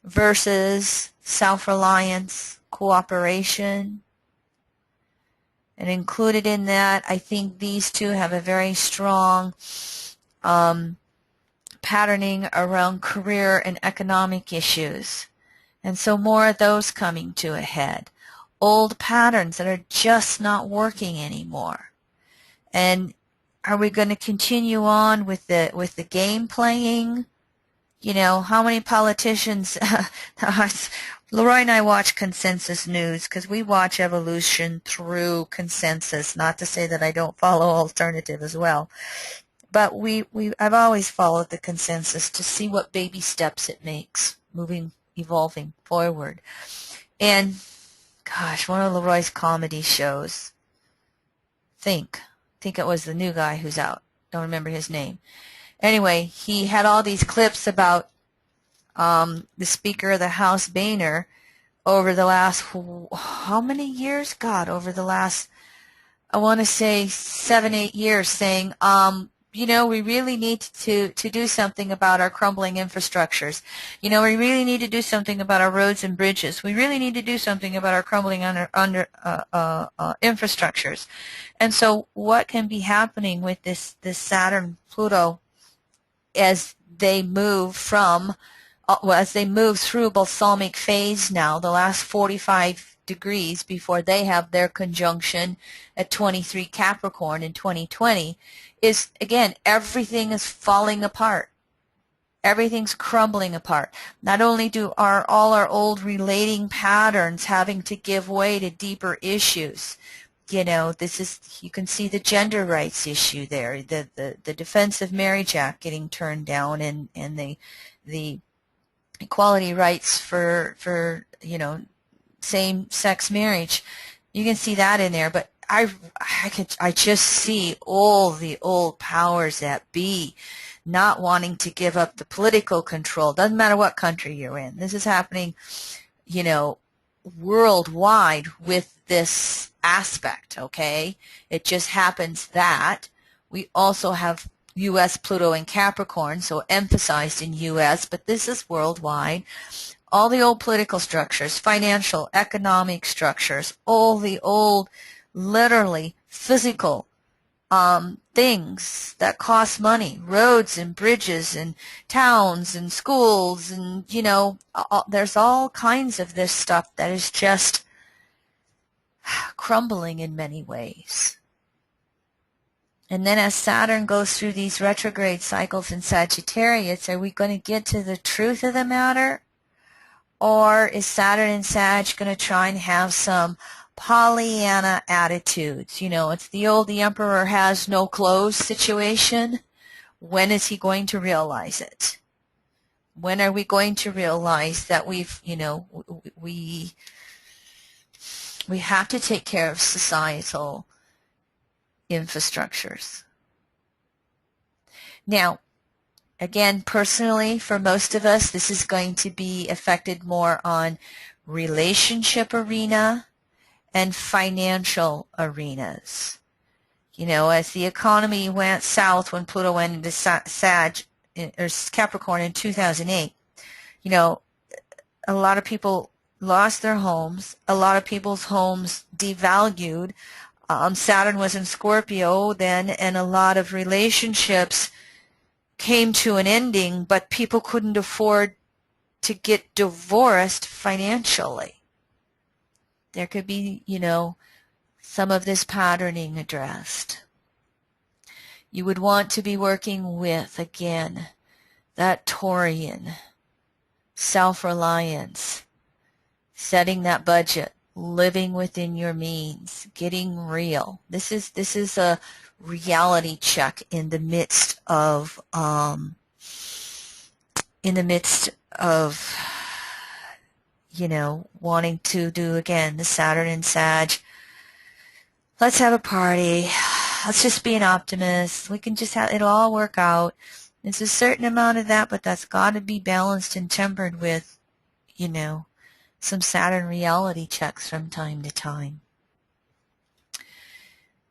[SPEAKER 2] versus self-reliance, cooperation. And included in that, I think these two have a very strong patterning around career and economic issues. And so more of those coming to a head. Old patterns that are just not working anymore. And are we going to continue on with the game playing? How many politicians Leroy and I watch consensus news because we watch evolution through consensus. Not to say that I don't follow alternative as well, but I've always followed the consensus to see what baby steps it makes, evolving forward. And gosh, one of Leroy's comedy shows, think it was the new guy who's out. Don't remember his name. Anyway, he had all these clips about the Speaker of the House, Boehner, over the last, how many years? God, over the last, I want to say 7-8 years, saying, we really need to do something about our crumbling infrastructures. We really need to do something about our roads and bridges. We really need to do something about our crumbling infrastructures. And so what can be happening with this Saturn-Pluto as they move through balsamic phase now, the last 45 degrees before they have their conjunction at 23 Capricorn in 2020, is, again, everything is falling apart. Everything's crumbling apart. Not only are all our old relating patterns having to give way to deeper issues. You can see the gender rights issue there, the Defense of Marriage Act getting turned down, and the equality rights for same-sex marriage. You can see that in there, but I just see all the old powers that be not wanting to give up the political control. Doesn't matter what country you're in. This is happening, worldwide with this aspect, okay? It just happens that we also have U.S., Pluto, and Capricorn, so emphasized in U.S., but this is worldwide. All the old political structures, financial, economic structures, all the old, literally physical things that cost money, roads and bridges and towns and schools, and, there's all kinds of this stuff that is just crumbling in many ways. And then as Saturn goes through these retrograde cycles in Sagittarius, are we going to get to the truth of the matter? Or is Saturn and Sag going to try and have some Pollyanna attitudes? It's the emperor has no clothes situation. When is he going to realize it? When are we going to realize that we have to take care of societal infrastructures? Now, Again, personally, for most of us, this is going to be affected more on relationship arena and financial arenas. You know, as the economy went south when Pluto went into or Capricorn in 2008, you know, a lot of people lost their homes. A lot of people's homes devalued. Saturn was in Scorpio then, and a lot of relationships came to an ending, but people couldn't afford to get divorced financially. There could be, you know, some of this patterning addressed. You would want to be working with, again, that Taurian, self-reliance, setting that budget, living within your means, getting real. This is a reality check in the midst of you know, wanting to do, again, the Saturn and Sag. Let's have a party. Let's just be an optimist. We can just have, it'll all work out. There's a certain amount of that, but that's got to be balanced and tempered with, you know, some Saturn reality checks from time to time.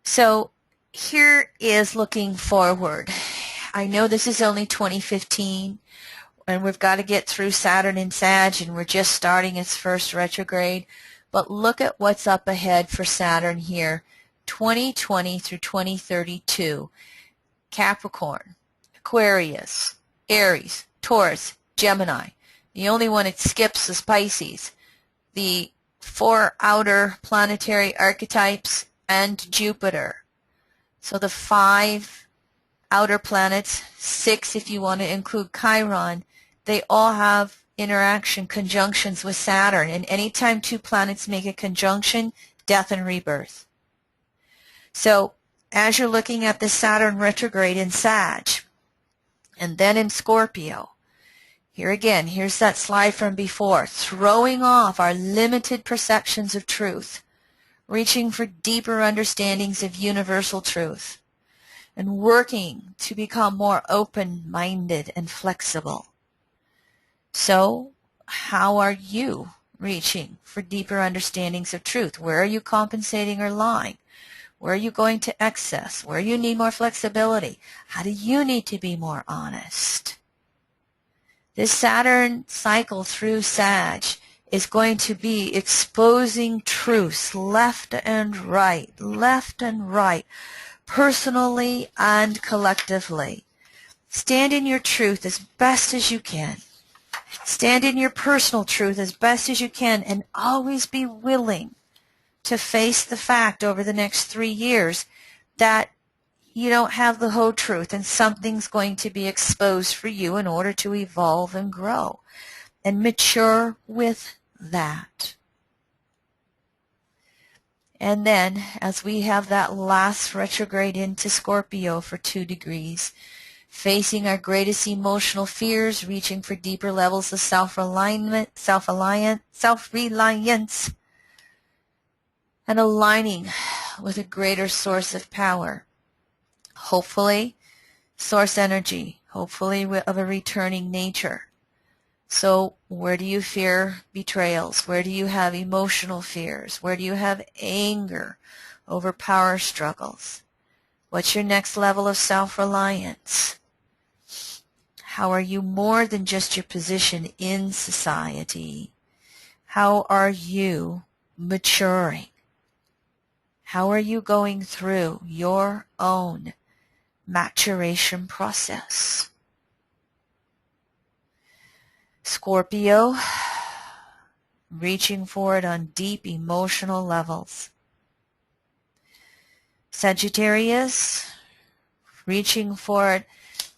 [SPEAKER 2] So here is looking forward. I know this is only 2015, and we've got to get through Saturn and Sag, and we're just starting its first retrograde. But look at what's up ahead for Saturn here, 2020 through 2032. Capricorn, Aquarius, Aries, Taurus, Gemini. The only one it skips is Pisces. The 4 outer planetary archetypes and Jupiter. So the 5 outer planets, 6 if you want to include Chiron, they all have interaction, conjunctions with Saturn. And anytime 2 planets make a conjunction, death and rebirth. So as you're looking at the Saturn retrograde in Sag, and then in Scorpio, here again, here's that slide from before, throwing off our limited perceptions of truth, reaching for deeper understandings of universal truth, and working to become more open-minded and flexible. So, how are you reaching for deeper understandings of truth? Where are you compensating or lying? Where are you going to excess? Where you need more flexibility? How do you need to be more honest? This Saturn cycle through Sag is going to be exposing truths left and right, personally and collectively. Stand in your truth as best as you can. Stand in your personal truth as best as you can, and always be willing to face the fact over the next 3 years that you don't have the whole truth, and something's going to be exposed for you in order to evolve and grow and mature with that. And then, as we have that last retrograde into Scorpio for 2 degrees, facing our greatest emotional fears, reaching for deeper levels of self-reliance, and aligning with a greater source of power. Hopefully, source energy, hopefully of a returning nature. So where do you fear betrayals? Where do you have emotional fears? Where do you have anger over power struggles? What's your next level of self-reliance? How are you more than just your position in society? How are you maturing? How are you going through your own maturation process? Scorpio, reaching for it on deep emotional levels. Sagittarius, reaching for it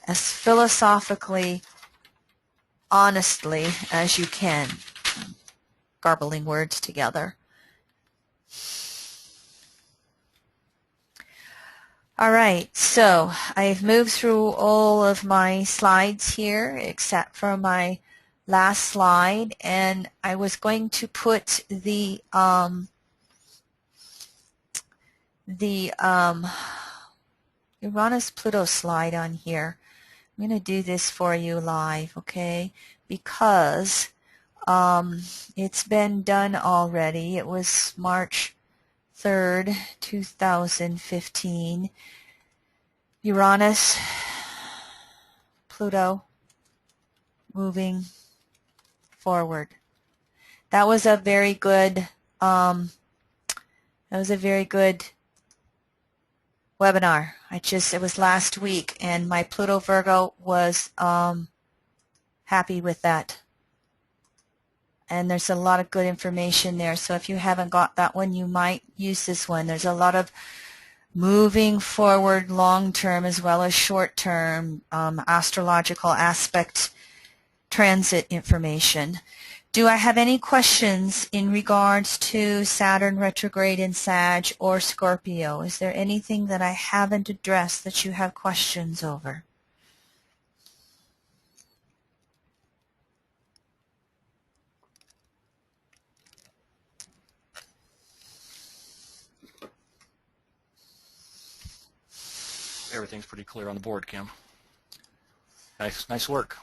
[SPEAKER 2] as philosophically, honestly as you can. Garbling words together. All right, so I've moved through all of my slides here except for my last slide, and I was going to put the Uranus-Pluto slide on here. I'm going to do this for you live, okay? Because it's been done already. It was March 3rd, 2015. Uranus, Pluto, moving forward. That was a very good webinar. It was last week, and my Pluto Virgo was happy with that. And there's a lot of good information there. So if you haven't got that one, you might use this one. There's a lot of moving forward long-term as well as short-term astrological aspect transit information. Do I have any questions in regards to Saturn retrograde in Sag or Scorpio? Is there anything that I haven't addressed that you have questions over?
[SPEAKER 1] Everything's pretty clear on the board, Kim. Nice work.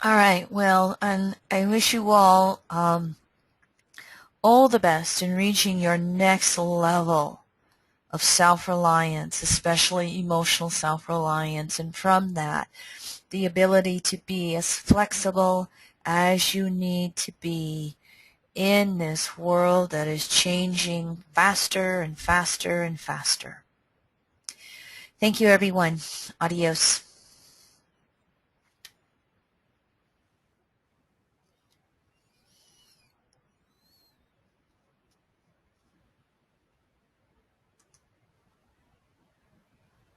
[SPEAKER 2] All right. Well, and I wish you all the best in reaching your next level of self-reliance, especially emotional self-reliance, and from that, the ability to be as flexible as you need to be in this world that is changing faster and faster and faster. Thank you, everyone. Adios.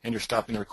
[SPEAKER 1] And you're stopping the recording.